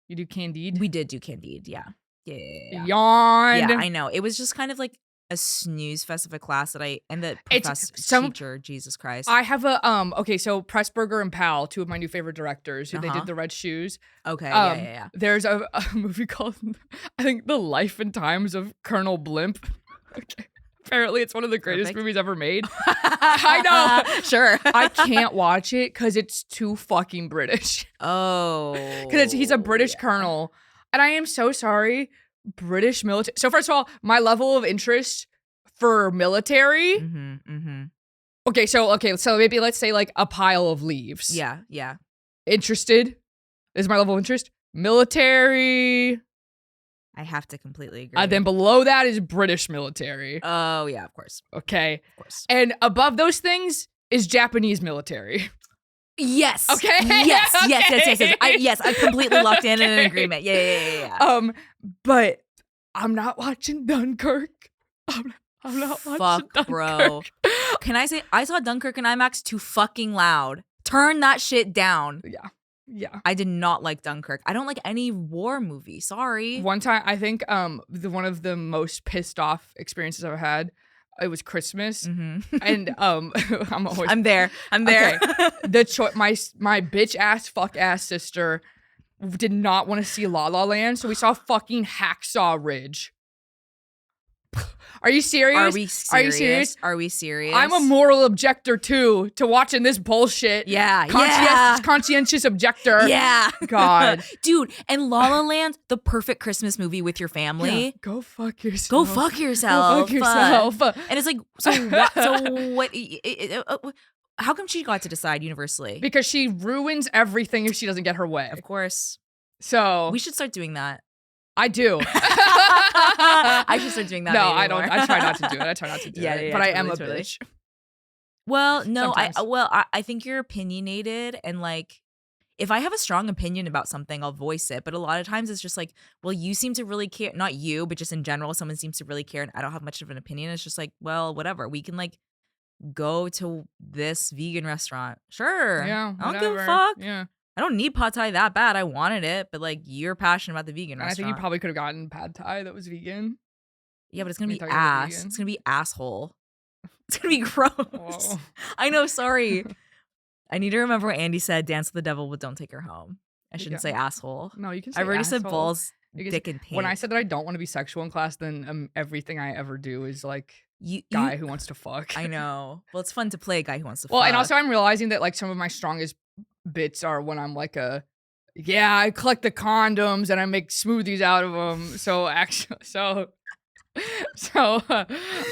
You do Candide? We did do Candide, yeah. Yeah. Yawn. Yeah, I know. It was just kind of like a snooze fest of a class that teacher, Jesus Christ. I have a okay, so Pressburger and Powell, two of my new favorite directors, who they did The Red Shoes. Okay, yeah. There's a movie called I think The Life and Times of Colonel Blimp. Okay. Apparently it's one of the greatest movies ever made. I know. Sure. I can't watch it because it's too fucking British. Oh. Because he's a British colonel. And I am so sorry. British military. So first of all, my level of interest for military. Okay, so maybe let's say like a pile of leaves. Yeah. Interested is my level of interest. Military. I have to completely agree. Then below that is British military. Oh yeah, of course. Okay. Of course. And above those things is Japanese military. Yes. Okay. Yes. Okay. Yes. I'm completely locked in an agreement. Yeah. But I'm not watching Dunkirk. I'm not watching Dunkirk. Bro. Can I say I saw Dunkirk in IMAX too fucking loud. Turn that shit down. Yeah. I did not like Dunkirk. I don't like any war movie. Sorry. One time, I think one of the most pissed off experiences I've had. It was Christmas, and I'm there. Okay. My bitch ass fuck ass sister did not want to see La La Land, so we saw fucking Hacksaw Ridge. Are you serious? Are you serious? I'm a moral objector too to watching this bullshit. Yeah. Conscientious objector. Yeah. God. Dude, and La La Land, the perfect Christmas movie with your family. Yeah. Go fuck yourself. And it's like, what? How come she got to decide universally? Because she ruins everything if she doesn't get her way. Of course. So we should start doing that. I do. I should start doing that. No, I don't. I try not to do it. Yeah, but totally, I am a totally. bitch. Well, no, Sometimes. I think you're opinionated, and like, if I have a strong opinion about something, I'll voice it. But a lot of times it's just like, well, you seem to really care. Not you, but just in general, someone seems to really care, and I don't have much of an opinion. It's just like, well, whatever. We can like go to this vegan restaurant. Sure. Yeah. I don't give a fuck. Yeah. I don't need pad thai that bad. I wanted it, but like, you're passionate about the vegan restaurant. I think you probably could have gotten pad thai that was vegan. Yeah, but it's gonna be ass. It's gonna be asshole. It's gonna be gross. Whoa. I know. Sorry. I need to remember what Andy said. Dance with the devil, but don't take her home. I shouldn't say asshole. No, you can say I've already asshole. said balls, dick, and paint. When I said that I don't want to be sexual in class, then everything I ever do is like guy who wants to fuck. I know. Well, it's fun to play a guy who wants to fuck. Well, and also I'm realizing that like some of my strongest bits are when I'm like I collect the condoms and I make smoothies out of them. So I'm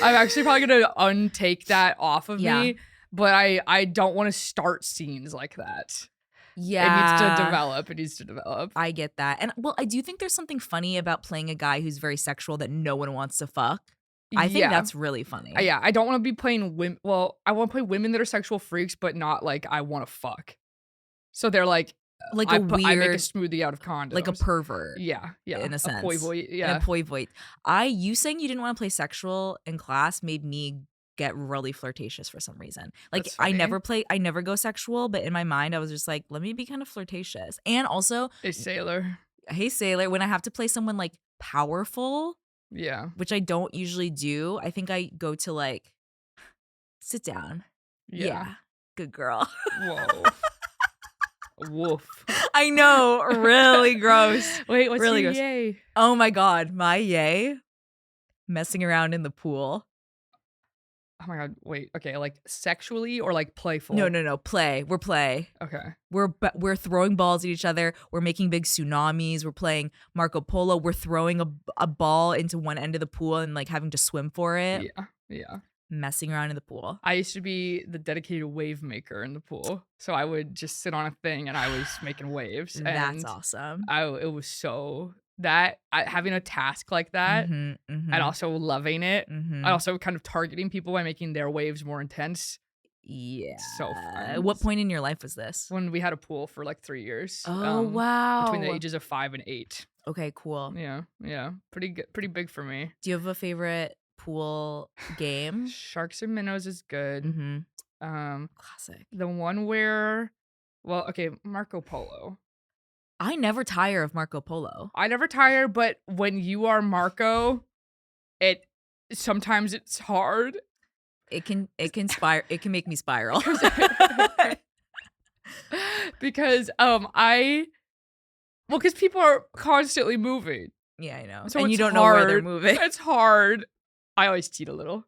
actually probably gonna untake that off of me. But I don't want to start scenes like that. Yeah. It needs to develop. I get that. And well, I do think there's something funny about playing a guy who's very sexual that no one wants to fuck. I think that's really funny. Yeah, I don't want to be playing women. Well, I want to play women that are sexual freaks, but not like I want to fuck. So they're like I make a smoothie out of condoms. Like a pervert. Yeah. In a sense. Yeah. In a poi void. You saying you didn't want to play sexual in class made me get really flirtatious for some reason. Like I never go sexual, but in my mind I was just like, let me be kind of flirtatious. And also a sailor. hey sailor, when I have to play someone like powerful, Yeah. which I don't usually do, I think I go to like sit down. Yeah. Good girl. Whoa. Woof. I know, really gross. Wait, what's Really your gross. yay? Oh my god, my yay. Messing around in the pool. Oh my god, wait. Okay, like sexually or like playful? No. Play. We're play. Okay. We're throwing balls at each other. We're making big tsunamis. We're playing Marco Polo. We're throwing a ball into one end of the pool and like having to swim for it. Yeah. Messing around in the pool. I used to be the dedicated wave maker in the pool. So I would just sit on a thing and I was making waves. That's awesome. It was so that having a task like that and also loving it and also kind of targeting people by making their waves more intense. Yeah. So fun. What point in your life was this? When we had a pool for like 3 years. Oh, wow. Between the ages of 5 and 8. Okay, cool. Yeah. Pretty good, pretty big for me. Do you have a favorite pool game? Sharks and Minnows is good. Classic. The one where, Marco Polo. I never tire of Marco Polo. I never tire, but when you are Marco, sometimes it's hard. It can make me spiral. Because because people are constantly moving. Yeah, I know. So and you it's don't hard. know where they're moving. It's hard. I always cheat a little.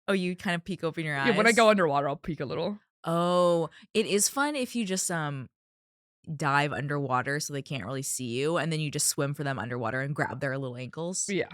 Oh, you kind of peek open your eyes? Yeah, when I go underwater, I'll peek a little. Oh, it is fun if you just dive underwater so they can't really see you, and then you just swim for them underwater and grab their little ankles. Yeah.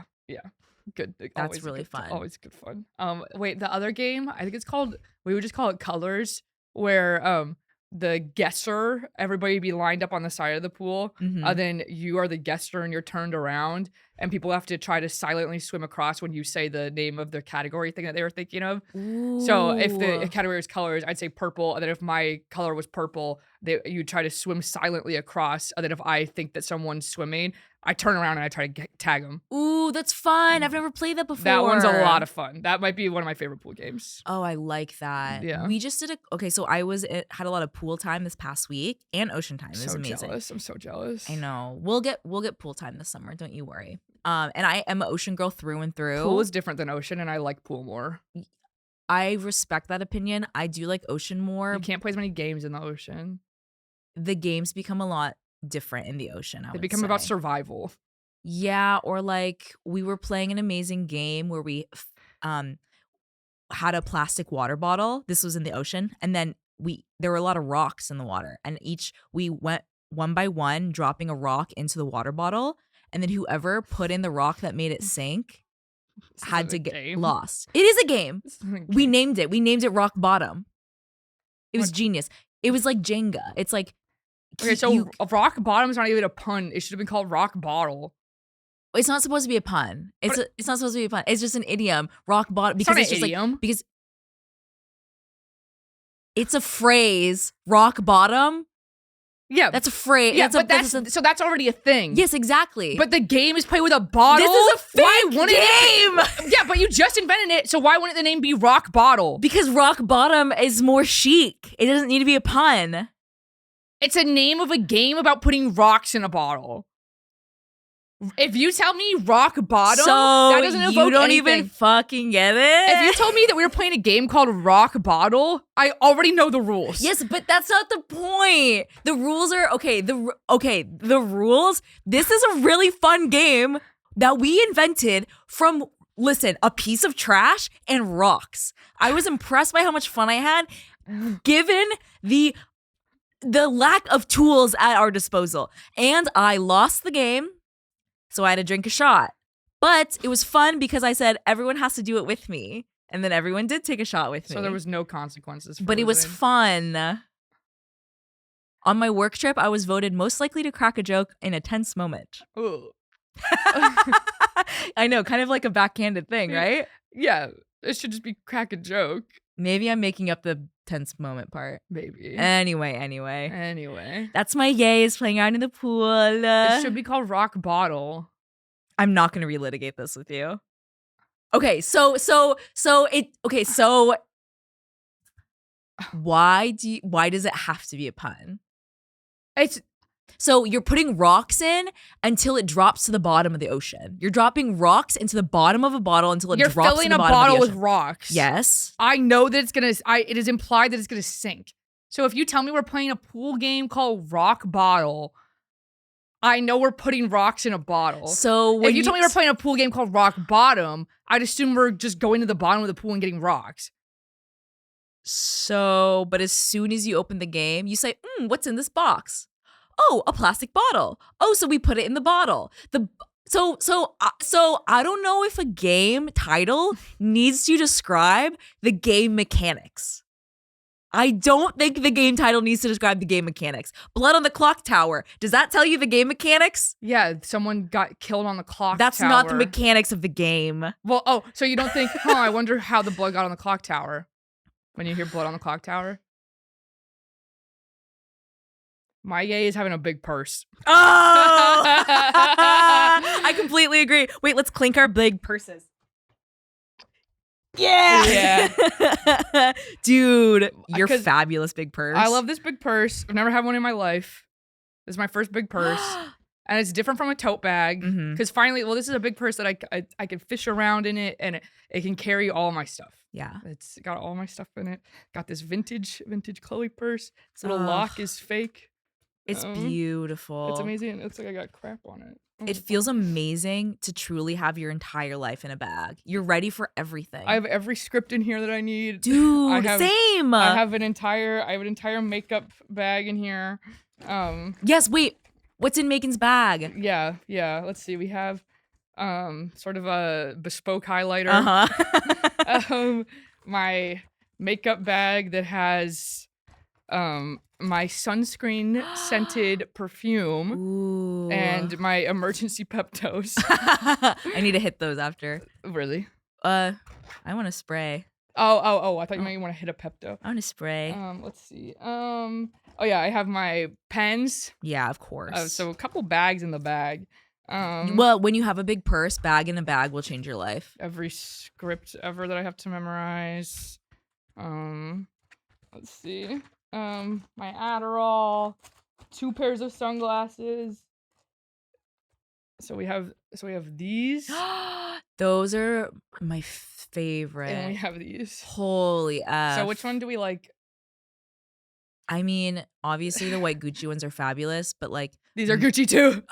Good. That's really fun. Always good fun. Wait, the other game, I think it's called, we would just call it Colors, where the guesser, everybody would be lined up on the side of the pool, then you are the guesser and you're turned around, and people have to try to silently swim across when you say the name of the category thing that they were thinking of. Ooh. So if the category was colors, I'd say purple, and then if my color was purple, you try to swim silently across, and then if I think that someone's swimming, I turn around and I try to tag them. Ooh, that's fun. I've never played that before. That one's a lot of fun. That might be one of my favorite pool games. Oh, I like that. Yeah. We just did so I had a lot of pool time this past week and ocean time. It was amazing. Jealous. I'm so jealous. I know. We'll get pool time this summer. Don't you worry. And I am an ocean girl through and through. Pool is different than ocean, and I like pool more. I respect that opinion. I do like ocean more. You can't play as many games in the ocean. The games become a lot different in the ocean. They become about survival. Yeah, or like we were playing an amazing game where we had a plastic water bottle. This was in the ocean, and then there were a lot of rocks in the water, and we went one by one dropping a rock into the water bottle, and then whoever put in the rock that made it sink had to get lost. It is a game. We named it. We named it Rock Bottom. It was genius. It was like Jenga. It's like Rock Bottom is not even a pun. It should have been called Rock Bottle. It's not supposed to be a pun. It's not supposed to be a pun. It's just an idiom. Rock bottom because it's just idiom. Because it's a phrase. Rock bottom. Yeah, that's a phrase. Yeah, so that's already a thing. Yes, exactly. But the game is played with a bottle. This is a fake game. Yeah, but you just invented it. So why wouldn't the name be Rock Bottle? Because Rock Bottom is more chic. It doesn't need to be a pun. It's a name of a game about putting rocks in a bottle. If you tell me Rock Bottom, that doesn't evoke you don't anything. Even fucking get it. If you told me that we were playing a game called Rock Bottle, I already know the rules. Yes, but that's not the point. The rules are the rules. This is a really fun game that we invented from a piece of trash and rocks. I was impressed by how much fun I had, given the lack of tools at our disposal, and I lost the game. So I had to drink a shot. But it was fun because I said everyone has to do it with me. And then everyone did take a shot with me. So there was no consequences for But it was fun. On my work trip, I was voted most likely to crack a joke in a tense moment. Ooh. I know, kind of like a backhanded thing, right? Yeah, it should just be crack a joke. Maybe I'm making up the tense moment part. Maybe. Anyway. That's my yays playing around in the pool. It should be called Rock Bottle. I'm not going to relitigate this with you. Okay, so why does it have to be a pun? So you're putting rocks in until it drops to the bottom of the ocean. You're dropping rocks into the bottom of a bottle until it drops to the bottom of the ocean. You're filling a bottle with rocks. Yes. I know that it is implied that it's gonna sink. So if you tell me we're playing a pool game called Rock Bottle, I know we're putting rocks in a bottle. So if you told me we're playing a pool game called Rock Bottom, I'd assume we're just going to the bottom of the pool and getting rocks. So, but as soon as you open the game, you say, what's in this box? Oh, a plastic bottle. Oh, so we put it in the bottle. So I don't know if a game title needs to describe the game mechanics. I don't think the game title needs to describe the game mechanics. Blood on the clock tower. Does that tell you the game mechanics? Yeah, someone got killed on the clock That's tower. not the mechanics of the game. Well, so you don't think, I wonder how the blood got on the clock tower when you hear blood on the clock tower? My yay is having a big purse. Oh! I completely agree. Wait, let's clink our big purses. Yeah. Dude, your fabulous big purse. I love this big purse. I've never had one in my life. This is my first big purse. And it's different from a tote bag. Because finally, this is a big purse that I can fish around in it, and it can carry all my stuff. Yeah. It's got all my stuff in it. Got this vintage Chloe purse. This little lock is fake. It's beautiful. It's amazing. It's like I got crap on it. It feels amazing to truly have your entire life in a bag. You're ready for everything. I have every script in here that I need. Dude, same. I have an entire makeup bag in here. Yes, wait. What's in Megan's bag? Yeah. Let's see. We have sort of a bespoke highlighter. My makeup bag that has my sunscreen scented perfume. Ooh. And my emergency Peptos. I need to hit those after. Really? I want to spray. Oh, I thought you might want to hit a Pepto. I want to spray. Let's see. Oh yeah, I have my pens. Yeah, of course. So a couple bags in the bag. Well, when you have a big purse, bag in a bag will change your life. Every script ever that I have to memorize. Let's see. My Adderall, 2 pairs of sunglasses. So we have these. Those are my favorite. And we have these. Holy F. So which one do we like? I mean, obviously the white Gucci ones are fabulous, but like these are Gucci too.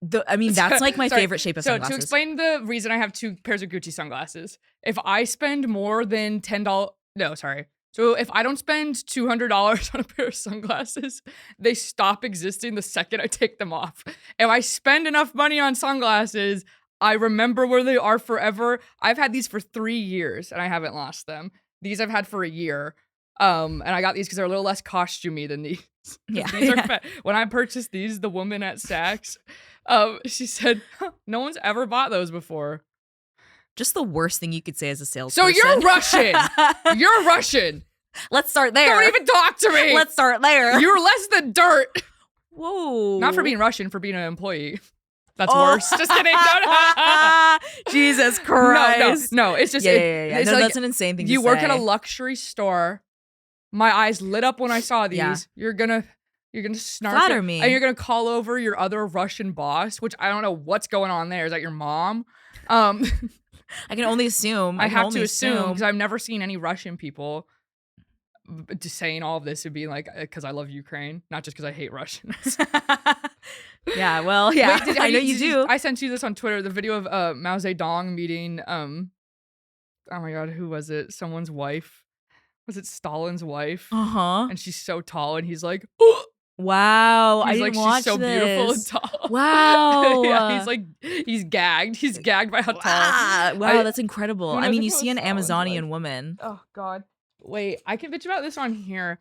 That's like my favorite shape of sunglasses. So to explain the reason I have 2 pairs of Gucci sunglasses, if I spend more than $10, so if I don't spend $200 on a pair of sunglasses, they stop existing the second I take them off. If I spend enough money on sunglasses, I remember where they are forever. I've had these for 3 years and I haven't lost them. These I've had for a year. And I got these because they're a little less costumey than these. Yeah. These are when I purchased these, the woman at Saks, she said, no one's ever bought those before. Just the worst thing you could say as a salesperson. So you're Russian. You're Russian. Let's start there. Don't even talk to me. Let's start there. You're less than dirt. Whoa. Not for being Russian, for being an employee. That's worse. Just kidding. Jesus Christ. No. It's just yeah. It's no, that's an insane thing to say. You work at a luxury store. My eyes lit up when I saw these. Yeah. You're gonna snark Flatter me. and you're gonna call over your other Russian boss, which I don't know what's going on there. Is that your mom? I can only assume. I have to assume because I've never seen any Russian people just saying all of this and being like, because I love Ukraine, not just because I hate Russians. Yeah, well, yeah. Wait, I know you do. I sent you this on Twitter, the video of Mao Zedong meeting, oh my God, who was it? Someone's wife. Was it Stalin's wife? Uh-huh. And she's so tall and he's like, oh! Wow, he's I didn't watch she's so this. beautiful and tall. Wow. Yeah, he's gagged. He's gagged by how tall. Wow, that's incredible. I mean, you see an Stalin's Amazonian wife. woman. Oh God. Wait, I can bitch about this on here.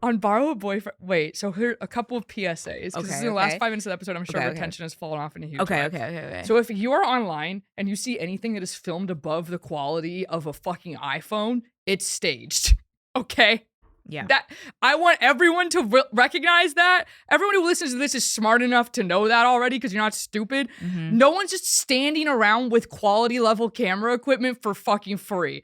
On Borrow a Boyfriend. Wait, so here are a couple of PSAs. Because this is in the last 5 minutes of the episode. I'm sure retention has fallen off in a huge way. Okay. So if you are online and you see anything that is filmed above the quality of a fucking iPhone, it's staged. Okay? Yeah. That I want everyone to recognize that. Everyone who listens to this is smart enough to know that already because you're not stupid. Mm-hmm. No one's just standing around with quality level camera equipment for fucking free.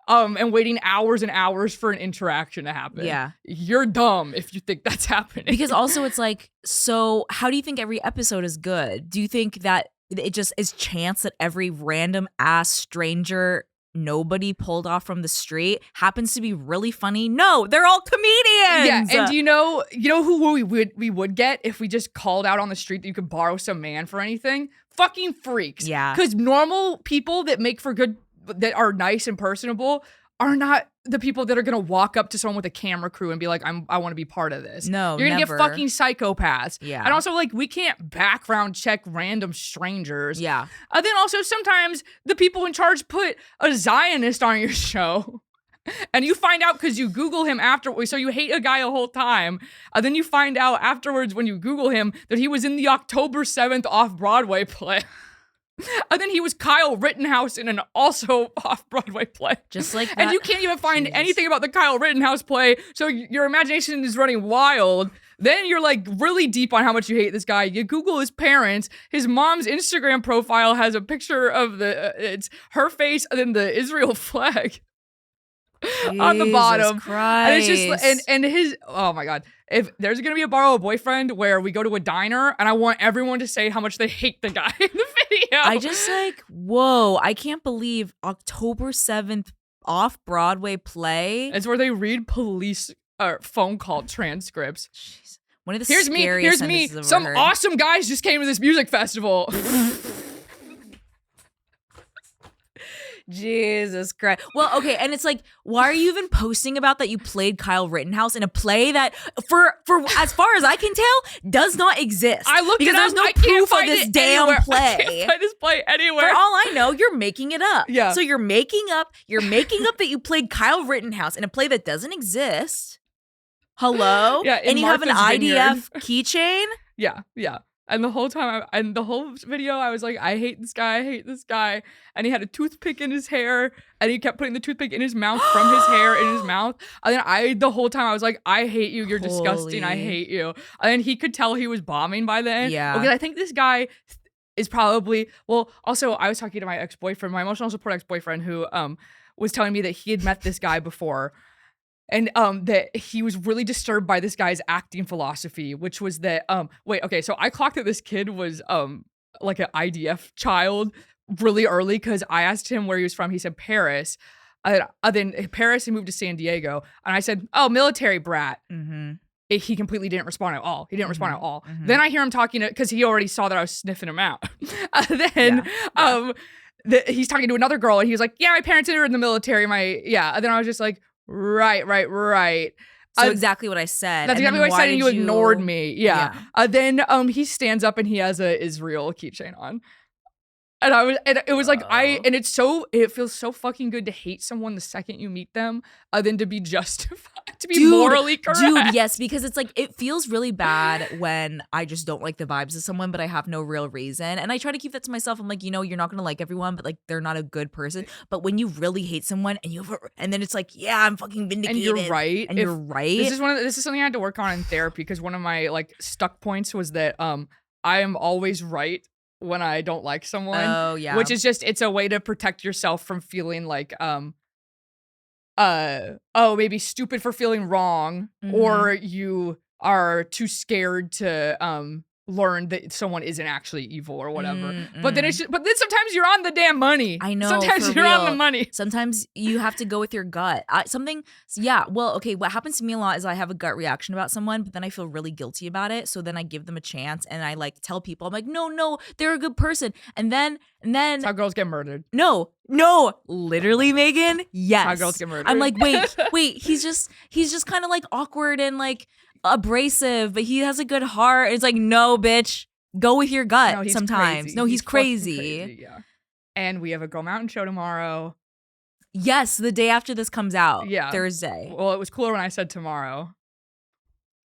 and waiting hours and hours for an interaction to happen. Yeah. You're dumb if you think that's happening. Because also it's like, so how do you think every episode is good? Do you think that it just is chance that every random ass stranger nobody pulled off from the street happens to be really funny? No, they're all comedians. Yeah, and do you know who we would get if we just called out on the street that you could borrow some man for anything? Fucking freaks. Yeah. Because normal people that are nice and personable are not the people that are gonna walk up to someone with a camera crew and be like, I want to be part of this. No, you're gonna never. get fucking psychopaths. Yeah. And also, like, we can't background check random strangers. Yeah. Then also sometimes the people in charge put a Zionist on your show. And you find out because you Google him after, so you hate a guy the whole time. And then you find out afterwards when you Google him that he was in the October 7th off-Broadway play. And then he was Kyle Rittenhouse in an also off-Broadway play. Just like that. And you can't even find anything about the Kyle Rittenhouse play, so your imagination is running wild. Then you're like really deep on how much you hate this guy. You Google his parents. His mom's Instagram profile has a picture of it's her face and then the Israel flag. On the bottom. Christ. And it's just and his, oh my god, if there's gonna be a borrow a boyfriend where we go to a diner and I want everyone to say how much they hate the guy in the video. I just like, whoa, I can't believe October 7th off-Broadway play. It's where they read police phone call transcripts. Jeez. One of the Here's scariest me. sentences I've Some ever heard. awesome guys just came to this music festival. Jesus Christ. Well, okay, and it's like, why are you even posting about that you played Kyle Rittenhouse in a play that, for as far as I can tell, does not exist? I looked because it there's up. no I can't proof of find this it damn anywhere. play. I can't find this play anywhere. For all I know, you're making it up. Yeah. So you're making up that you played Kyle Rittenhouse in a play that doesn't exist. Hello? Yeah, in and you have an Martha's Vineyard. IDF keychain? Yeah. And the whole time, and the whole video, I was like, I hate this guy. And he had a toothpick in his hair, and he kept putting the toothpick in his mouth from his hair in his mouth. And then the whole time, I was like, I hate you. You're disgusting. I hate you. And then he could tell he was bombing by then. Yeah. Because I think this guy is probably, well, also, I was talking to my ex-boyfriend, my emotional support ex-boyfriend, who was telling me that he had met this guy before. And that he was really disturbed by this guy's acting philosophy, which was that so I clocked that this kid was like an IDF child really early because I asked him where he was from. He said Paris. Then Paris, he moved to San Diego, and I said, "Oh, military brat." Mm-hmm. He completely didn't respond at all. He didn't respond at all. Mm-hmm. Then I hear him talking because he already saw that I was sniffing him out. He's talking to another girl, and he was like, "Yeah, my parents are in the military." And then I was just like, Right. So exactly what I said. That's exactly what I said, and you ignored me. Yeah. Then he stands up and he has a Israel keychain on. And it was like, it feels so fucking good to hate someone the second you meet them, than to be justified, to be morally correct. Dude, yes, because it's like, it feels really bad when I just don't like the vibes of someone, but I have no real reason. And I try to keep that to myself. I'm like, you're not going to like everyone, but like, they're not a good person. But when you really hate someone and then it's like, yeah, I'm fucking vindicated. And you're right. You're right. This is something I had to work on in therapy, because one of my like stuck points was that I am always right when I don't like someone. Oh, yeah. Which is just, it's a way to protect yourself from feeling like, maybe stupid for feeling wrong, or you are too scared to learn that someone isn't actually evil or whatever. But then sometimes you're on the damn money. I know. Sometimes you're on the money. Sometimes you have to go with your gut. What happens to me a lot is I have a gut reaction about someone, but then I feel really guilty about it. So then I give them a chance and I like tell people, I'm like, no, they're a good person. And then That's how girls get murdered. No, literally, Megan. Yes. That's how girls get murdered. I'm like, wait, he's just kind of like awkward and like abrasive, but he has a good heart. It's like, no, bitch, go with your gut. No, he's sometimes. crazy. No, he's crazy. Crazy. Yeah. And we have a Girl Mountain show tomorrow. Yes, the day after this comes out. Yeah. Thursday. Well, it was cooler when I said tomorrow.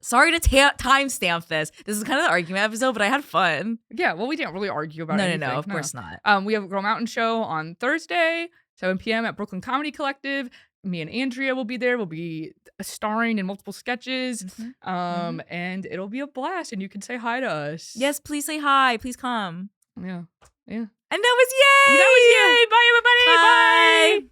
Sorry to timestamp this. This is kind of the argument episode, but I had fun. Yeah, well, we didn't really argue about anything. No, of course not. We have a Girl Mountain show on Thursday, 7 p.m. at Brooklyn Comedy Collective. Me and Andrea will be there. We'll be starring in multiple sketches. And it'll be a blast, and you can say hi to us. Yes, please say hi. Please come. Yeah. And that was yay! Bye, everybody. Bye. Bye.